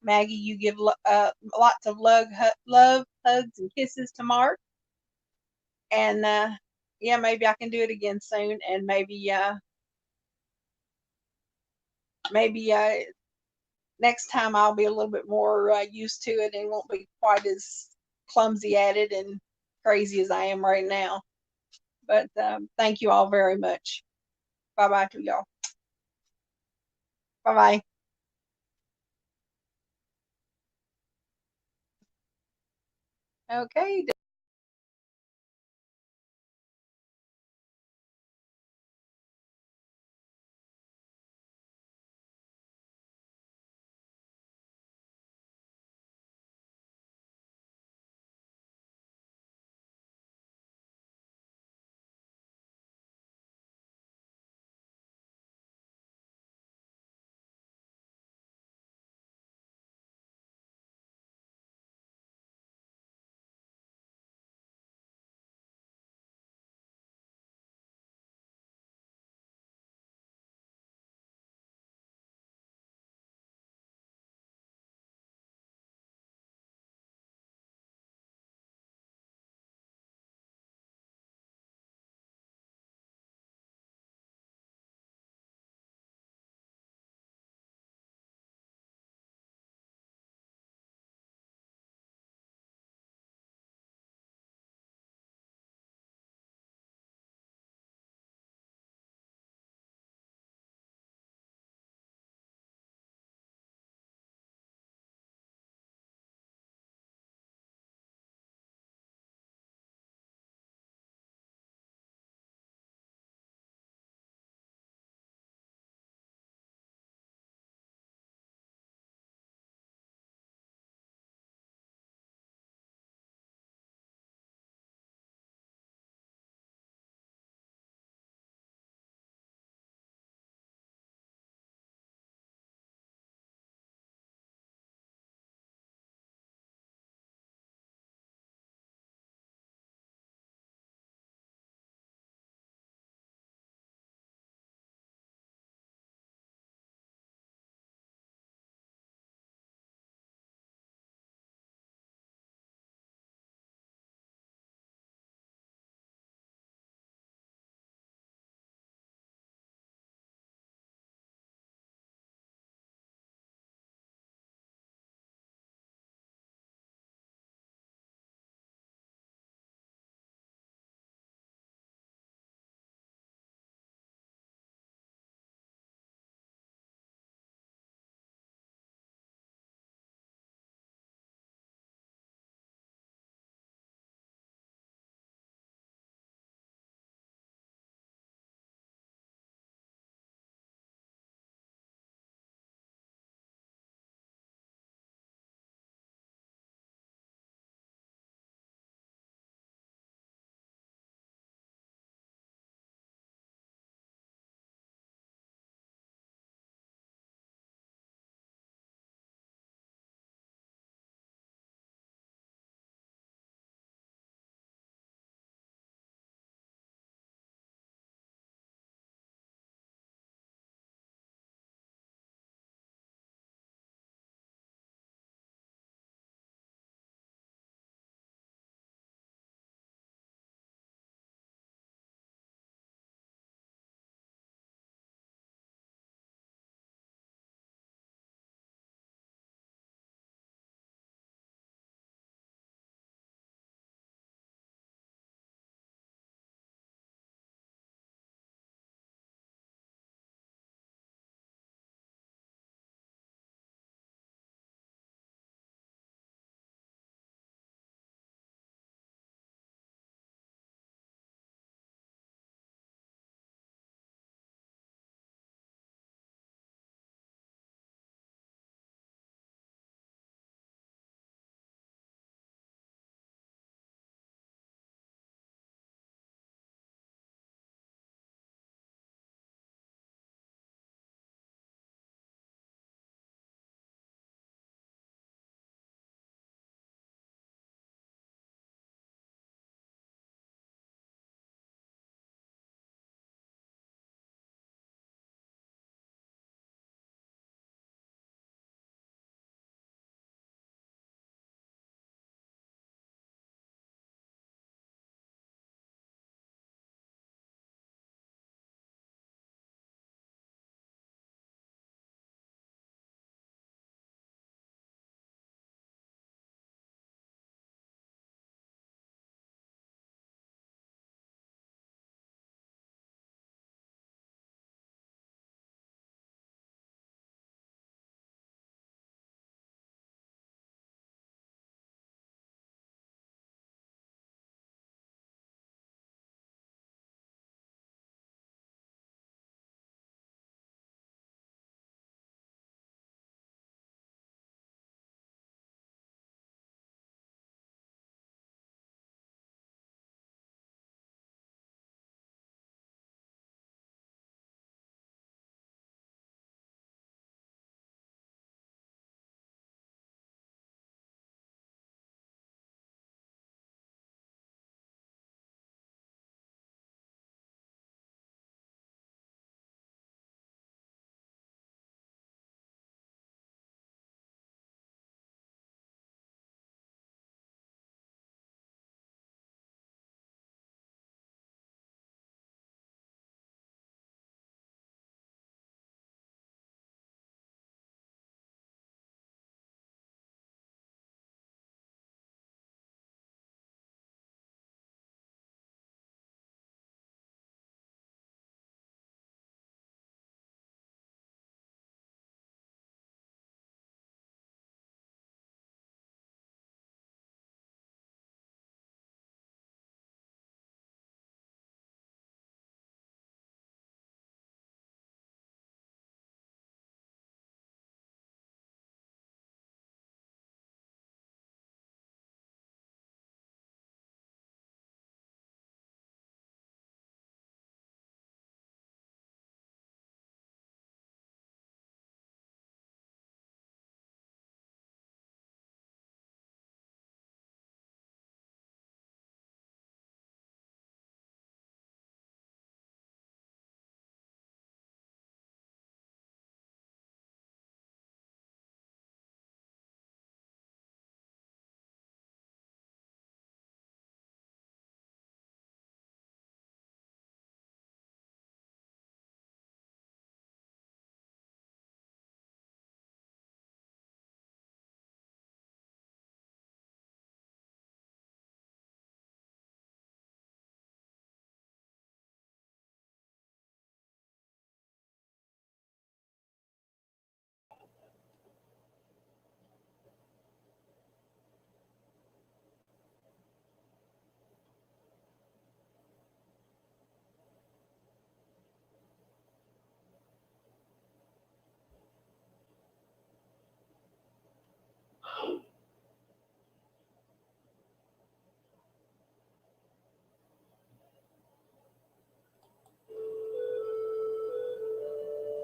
[SPEAKER 2] Maggie, you give lots of love, hugs, and kisses to Mark. And yeah, maybe I can do it again soon. And maybe next time I'll be a little bit more used to it and won't be quite as clumsy at it and crazy as I am right now. But thank you all very much. Bye-bye to y'all. Bye-bye. Okay.